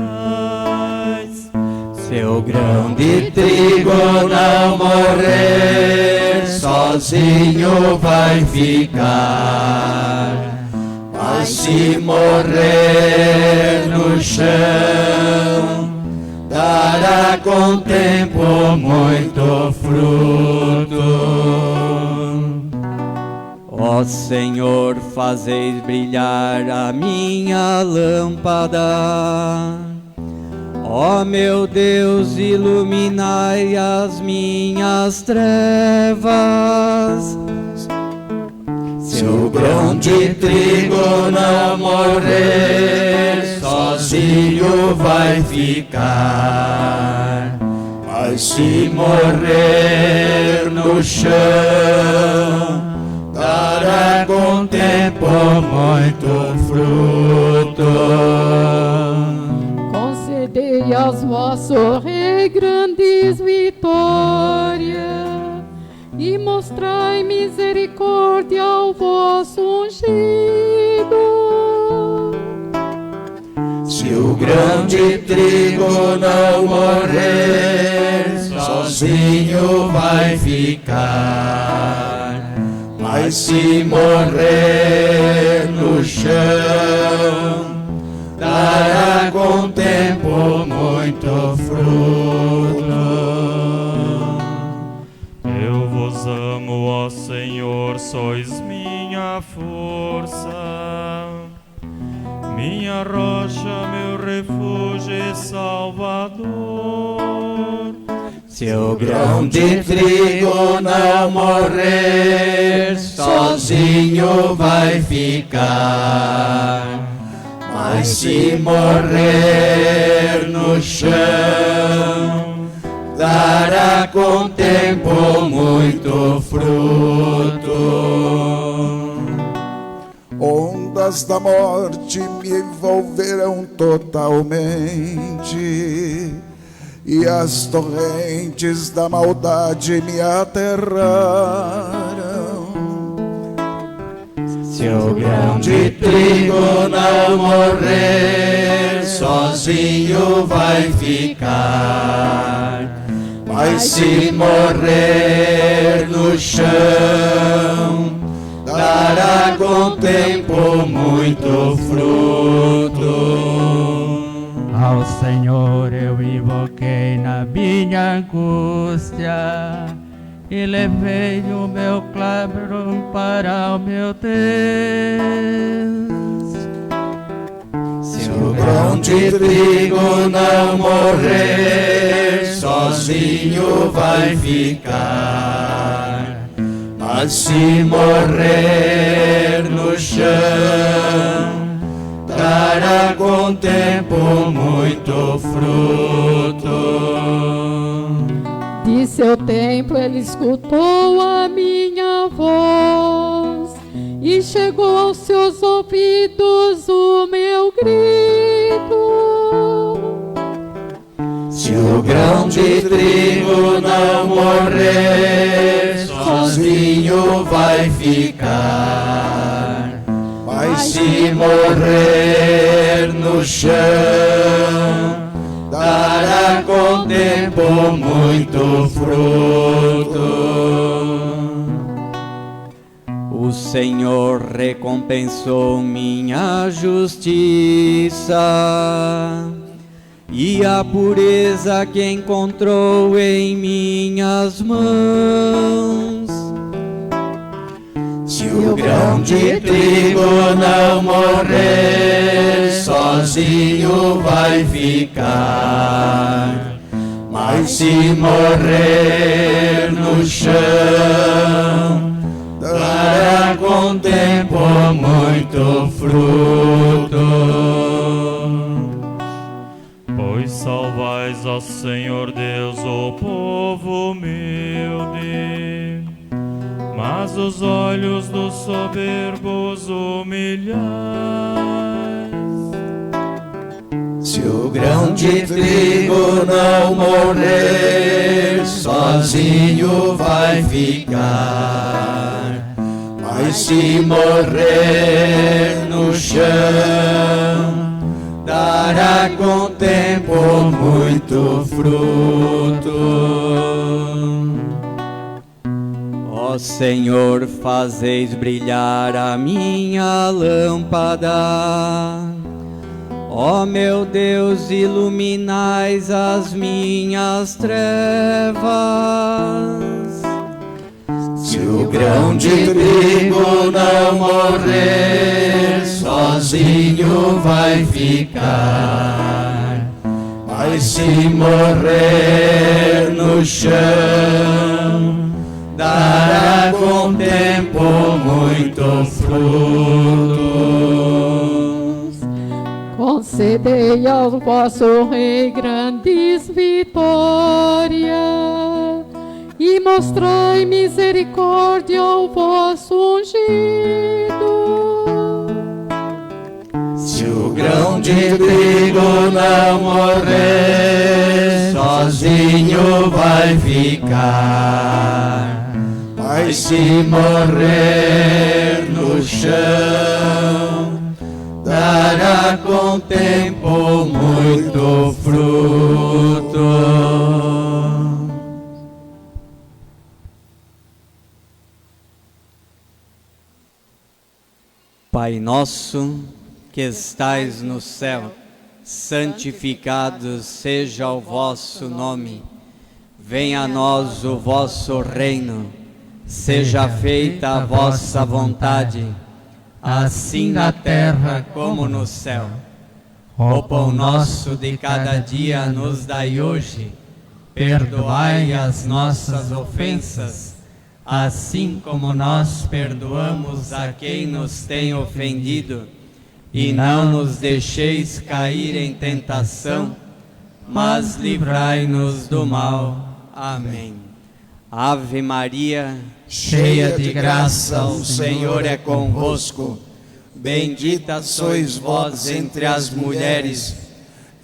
Speaker 11: Se o grão de trigo não morrer, sozinho vai ficar. Mas se morrer no chão, dará com o tempo muito fruto.
Speaker 12: Ó Senhor, fazeis brilhar a minha lâmpada. Ó meu Deus, iluminai as minhas trevas.
Speaker 11: Se o grão de trigo não morrer, sozinho vai ficar. Mas se morrer no chão, dará com o tempo muito fruto.
Speaker 13: Concedei aos vossos reis grandes vitórias, e mostrai misericórdia ao vosso ungido.
Speaker 11: Se o grão de trigo não morrer, sozinho vai ficar. Mas se morrer no chão, dará com o tempo muito fruto.
Speaker 1: Eu vos amo, ó Senhor, sois minha força, minha rocha, meu refúgio e salvador.
Speaker 11: Se o grão de trigo não morrer, sozinho vai ficar. Mas se morrer no chão, dará com tempo muito fruto.
Speaker 10: Ondas da morte me envolverão totalmente, e as torrentes da maldade me aterrarão.
Speaker 11: Se o grão de trigo não morrer, sozinho vai ficar. Mas se morrer no chão, dará com tempo muito fruto.
Speaker 14: Ao Senhor eu invoquei na minha angústia, e levei o meu clamor para o meu Deus.
Speaker 11: Se o grão de trigo não morrer, sozinho vai ficar. Mas se morrer no chão, dará com tempo muito fruto.
Speaker 13: De seu templo ele escutou a minha voz, e chegou aos seus ouvidos o meu grito.
Speaker 11: Se o grão de trigo não morrer, sozinho vai ficar. Mas se morrer no chão, dará com tempo muito fruto.
Speaker 12: O Senhor recompensou minha justiça, e a pureza que encontrou em minhas mãos.
Speaker 11: Se o grão de trigo não morrer, sozinho vai ficar. Mas se morrer no chão, dará com tempo muito fruto.
Speaker 1: Pois salvais, ó Senhor Deus, o povo humilde, mas os olhos dos soberbos humilhais.
Speaker 11: Se o grão de trigo não morrer, sozinho vai ficar. Mas se morrer no chão, dará com tempo muito fruto.
Speaker 12: Ó Senhor, fazeis brilhar a minha lâmpada. Ó meu Deus, iluminais as minhas trevas.
Speaker 11: Se o grão de trigo não morrer, sozinho vai ficar. Mas se morrer no chão, dará com tempo muito frutos.
Speaker 13: Concedei ao vosso Rei grandes vitórias, e mostrai misericórdia ao vosso ungido.
Speaker 11: Se o grão de trigo não morrer, sozinho vai ficar. Mas se morrer no chão, dará com tempo muito fruto.
Speaker 12: Pai nosso, que estais no céu, santificado seja o vosso nome. Venha a nós o vosso reino. Seja feita a vossa vontade, assim na terra como no céu. O pão nosso de cada dia nos dai hoje. Perdoai as nossas ofensas, assim como nós perdoamos a quem nos tem ofendido. E não nos deixeis cair em tentação, mas livrai-nos do mal.
Speaker 11: Amém. Ave Maria,
Speaker 15: cheia de graça, o Senhor é convosco. Bendita sois vós entre as mulheres,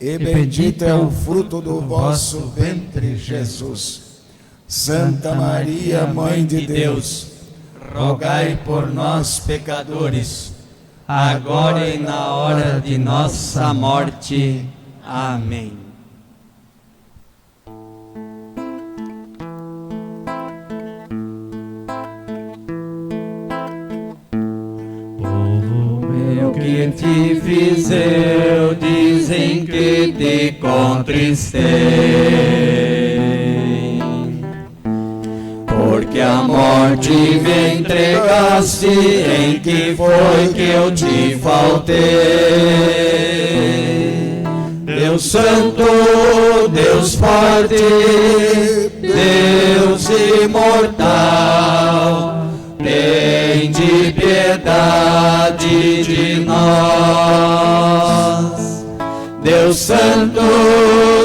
Speaker 15: e bendito é o fruto do vosso ventre, Jesus. Santa Maria, Mãe de Deus, rogai por nós, pecadores, agora e na hora de nossa morte. Amém.
Speaker 11: O que te fiz eu, dizem que te contristei, porque a morte me entregaste, em que foi que eu te faltei. Deus Santo, Deus forte, Deus imortal, tende piedade de nós. Deus Santo,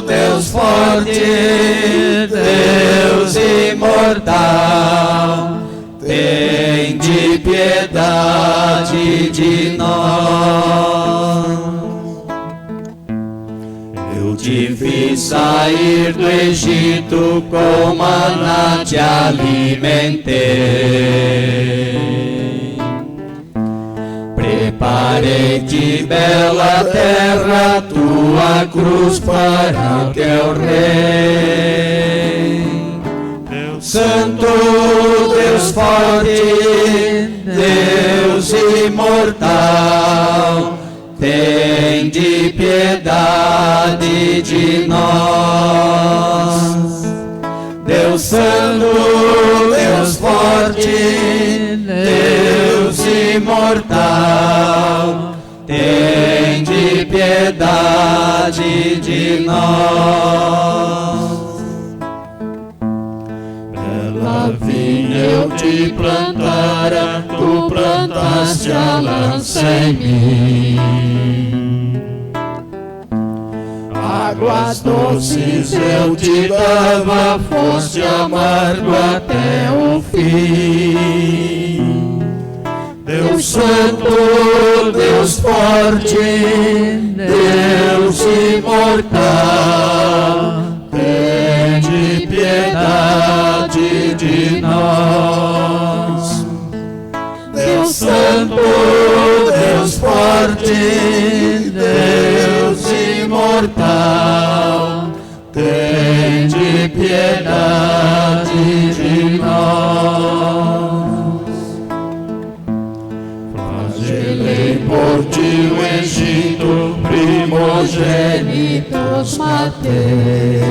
Speaker 11: Deus forte, Deus imortal, tende piedade de nós. Eu te fiz sair do Egito, com maná te alimentei. Preparei-te bela terra, tua cruz para o teu rei. Deus Santo, Deus forte, Deus imortal, tende piedade de nós. Deus Santo, Deus forte, Deus imortal, tende piedade de nós. Bela vinha eu te plantara, tu plantaste a lança em mim. Águas doces eu te dava, foste amargo até o fim. Deus Santo, Deus forte, Deus imortal, tende piedade de nós. Deus Santo, Deus forte, Deus imortal, tende piedade de nós. Flagelei por ti o Egito, primogênitos matei.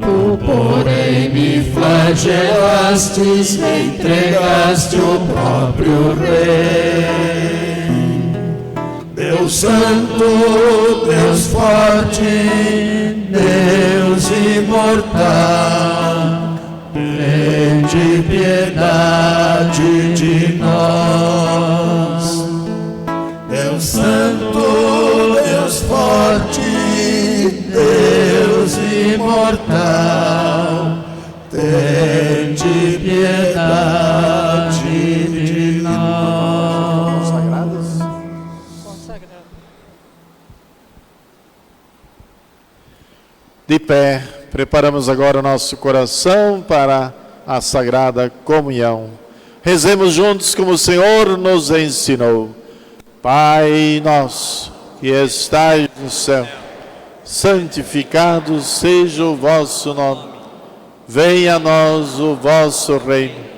Speaker 11: Tu, porém, me flagelastes, entregaste o próprio Rei. Deus Santo, Deus forte, Deus imortal, tende piedade de nós. Deus Santo, Deus forte, Deus imortal, tende piedade de nós.
Speaker 2: Consagrados. De pé, preparamos agora o nosso coração para a Sagrada Comunhão. Rezemos juntos como o Senhor nos ensinou. Pai nosso, que estais no céu, santificado seja o vosso nome. Venha a nós o vosso reino.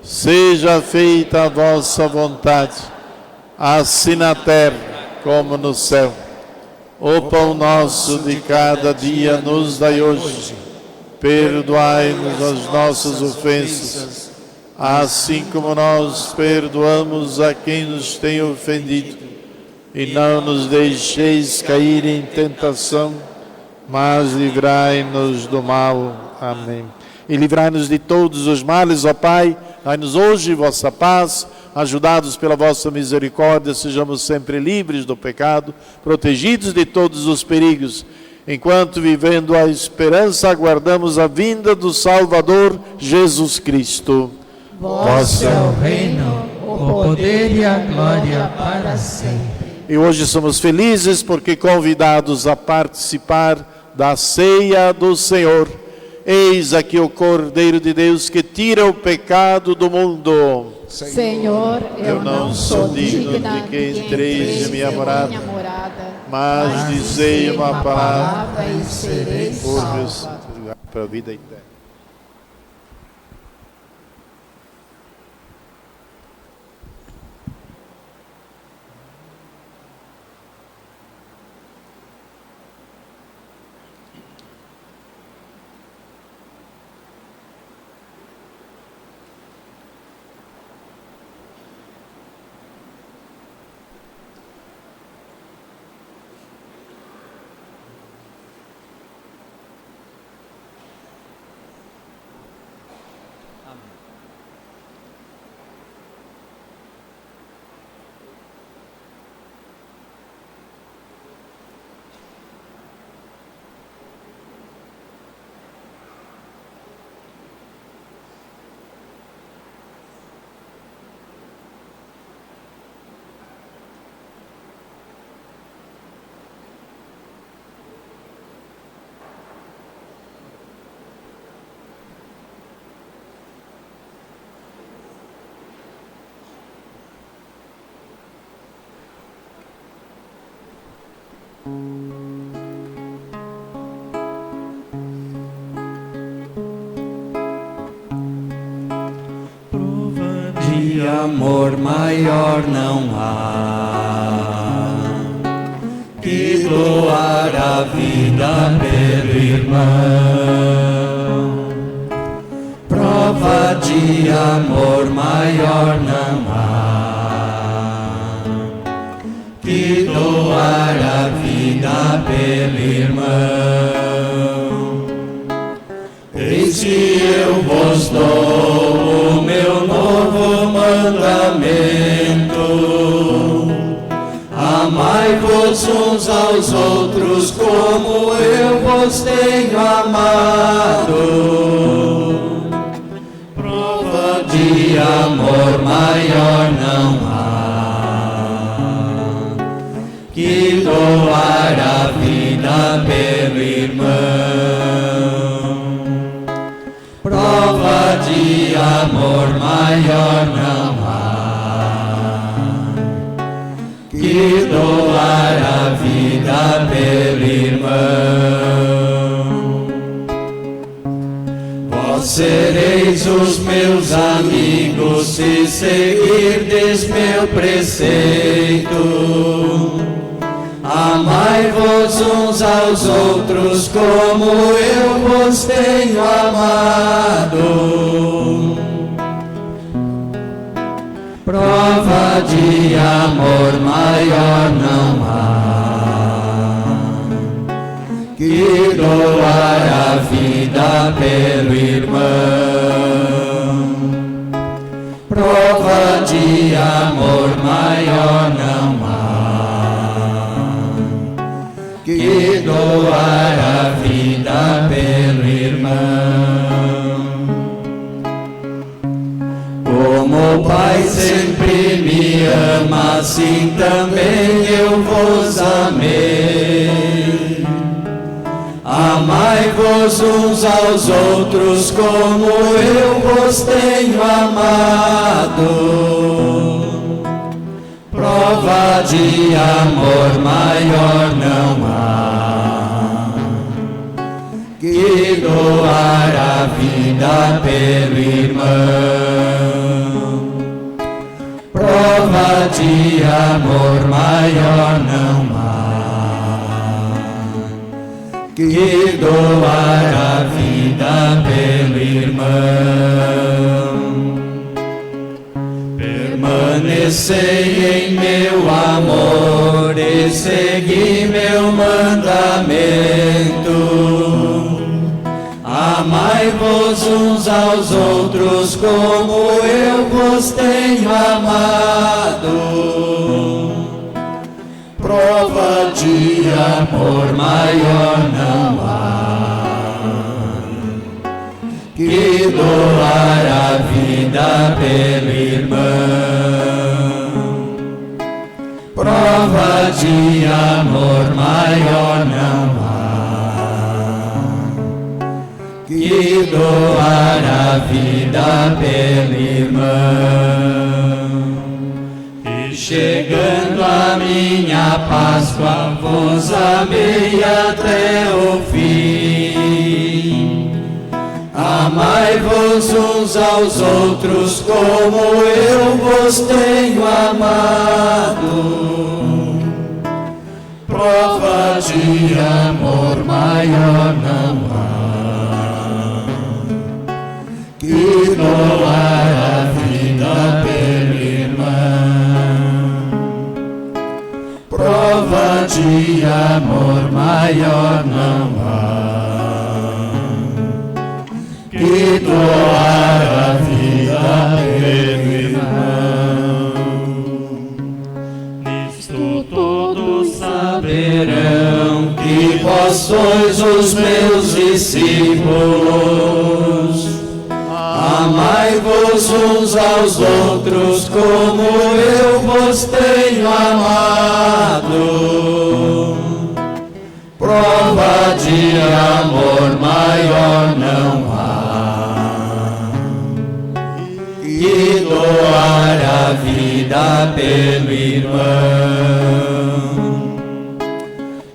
Speaker 2: Seja feita a vossa vontade, assim na terra como no céu. O pão nosso de cada dia nos dai hoje. Perdoai-nos as nossas ofensas, assim como nós perdoamos a quem nos tem ofendido. E não nos deixeis cair em tentação, mas livrai-nos do mal. Amém. E livrai-nos de todos os males, ó Pai. Dai-nos hoje vossa paz. Ajudados pela vossa misericórdia, sejamos sempre livres do pecado, protegidos de todos os perigos enquanto, vivendo a esperança, aguardamos a vinda do Salvador Jesus Cristo.
Speaker 5: Vosso é o reino, o poder e a glória para sempre.
Speaker 2: E hoje somos felizes porque convidados a participar da ceia do Senhor. Eis aqui o Cordeiro de Deus que tira o pecado do mundo.
Speaker 13: Senhor, eu não sou digna
Speaker 2: de que entreis em minha morada, mas dizei uma palavra
Speaker 13: e serei
Speaker 2: salvo. Para a vida eterna.
Speaker 11: De amor maior não há que doar a vida pelo irmão. Prova de amor maior não há que doar a vida pelo irmão. Eis que eu vos dou o meu novo mandamento: amai-vos uns aos outros como eu vos tenho amado. Prova de amor maior não há que doar a vida pelo irmão. Prova de amor maior não há que doar a vida pelo irmão. Vós sereis os meus amigos se seguirdes meu preceito. Amai-vos uns aos outros como eu vos tenho amado. Prova de amor maior não há que doar a vida pelo irmão. Prova de amor maior não há que doar a vida pelo irmão. Como o Pai sempre me ama, assim também eu vos amei. Amai-vos uns aos outros como eu vos tenho amado. Prova de amor maior não há que doar a vida pelo irmão. Prova de amor maior não há que doar a vida pelo irmão. Permanecei em meu amor e segui meu mandamento. Amai-vos uns aos outros como eu vos tenho amado. Prova de amor maior não há que doar a vida pelo irmão. Prova de amor maior não há que doar a vida pelo irmão. E chegando a minha Páscoa, vos amei até o fim. Amai-vos uns aos outros como eu vos tenho amado. Prova de amor maior não há que doar a vida pelo irmão. Prova de amor maior não há que doar a vida pelo irmão. Nisto todos saberão que vós sois os meus discípulos. Amai-vos uns aos outros como eu vos tenho amado. Prova de amor maior não há que doar a vida pelo irmão.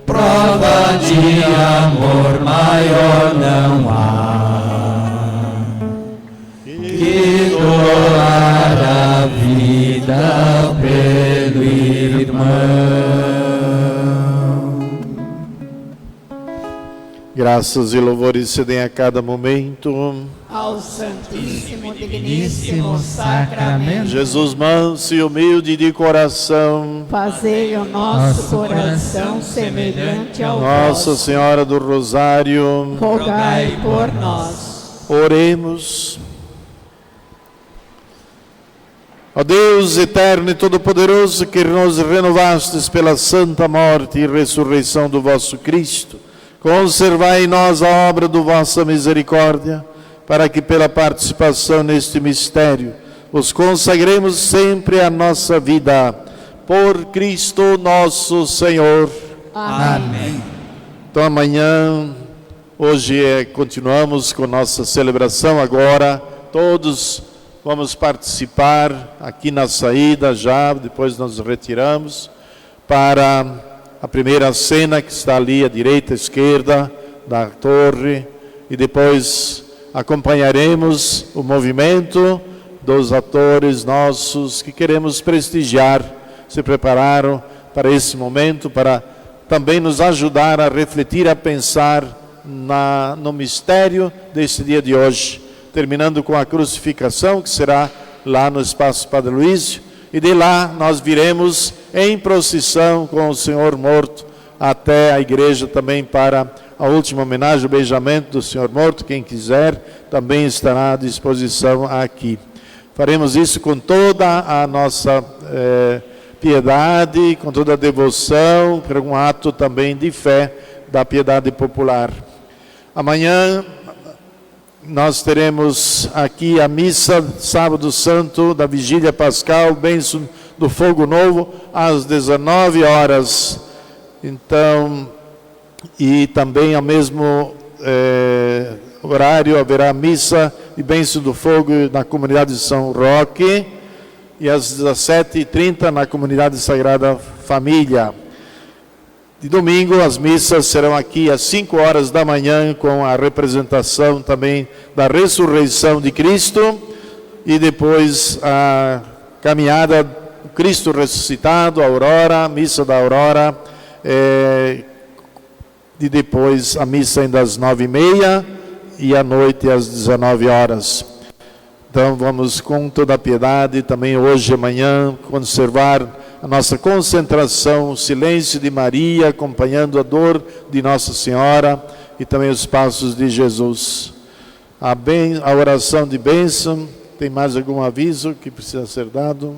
Speaker 11: Prova de amor maior não há que doar a vida pelo irmão.
Speaker 2: Graças e louvores se deem a cada momento
Speaker 5: ao Santíssimo Digníssimo Sacramento.
Speaker 2: Jesus manso e humilde de coração,
Speaker 5: fazei o nosso coração semelhante ao
Speaker 2: Nossa
Speaker 5: vosso.
Speaker 2: Senhora do Rosário,
Speaker 5: Rogai por nós.
Speaker 2: Oremos. Ó Deus eterno e todo-poderoso, que nos renovastes pela santa morte e ressurreição do vosso Cristo, conservai em nós a obra do vossa misericórdia, para que pela participação neste mistério os consagremos sempre a nossa vida. Por Cristo nosso Senhor.
Speaker 5: Amém.
Speaker 2: Então amanhã, hoje continuamos com nossa celebração agora, todos vamos participar aqui na saída já, depois nos retiramos para a primeira cena que está ali à direita, à esquerda da torre, e depois acompanharemos o movimento dos atores nossos que queremos prestigiar, se prepararam para esse momento, para também nos ajudar a refletir, a pensar no mistério deste dia de hoje, terminando com a crucificação, que será lá no Espaço Padre Luísio, e de lá nós viremos em procissão com o Senhor morto até a igreja também para a última homenagem, o beijamento do Senhor morto. Quem quiser também estará à disposição aqui. Faremos isso com toda a nossa piedade, com toda a devoção, por um ato também de fé da piedade popular. Amanhã nós teremos aqui a missa, sábado santo, da vigília pascal, bênção do fogo novo, às 19 horas. Então, e também ao mesmo horário haverá missa e bênção do fogo na comunidade de São Roque, e às 17h30 na comunidade Sagrada Família. De domingo, as missas serão aqui às 5 horas da manhã, com a representação também da ressurreição de Cristo, e depois a caminhada do Cristo ressuscitado, a aurora, a missa da aurora, e depois a missa ainda às 9h30 e à noite às 19 horas. Então vamos com toda a piedade também hoje e amanhã conservar a nossa concentração, o silêncio de Maria, acompanhando a dor de Nossa Senhora e também os passos de Jesus. A oração de bênção. Tem mais algum aviso que precisa ser dado?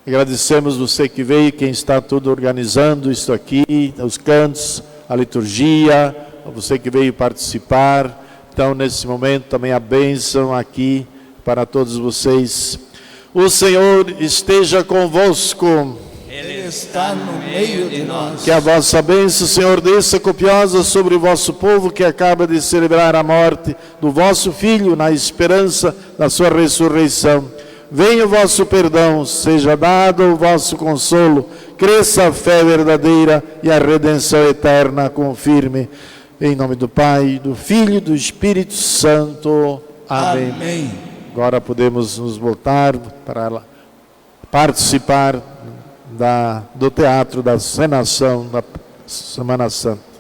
Speaker 2: Agradecemos você que veio, quem está tudo organizando isso aqui, os cantos, a liturgia, você que veio participar. Então, nesse momento, também a bênção aqui para todos vocês. O Senhor esteja convosco.
Speaker 11: Ele está no meio de nós.
Speaker 2: Que a vossa bênção, Senhor, desça copiosa sobre o vosso povo que acaba de celebrar a morte do vosso Filho, na esperança da sua ressurreição. Venha o vosso perdão, seja dado o vosso consolo, cresça a fé verdadeira e a redenção eterna confirme. Em nome do Pai, do Filho e do Espírito Santo. Amém.
Speaker 11: Amém.
Speaker 2: Agora podemos nos voltar para participar do teatro da cenação da Semana Santa.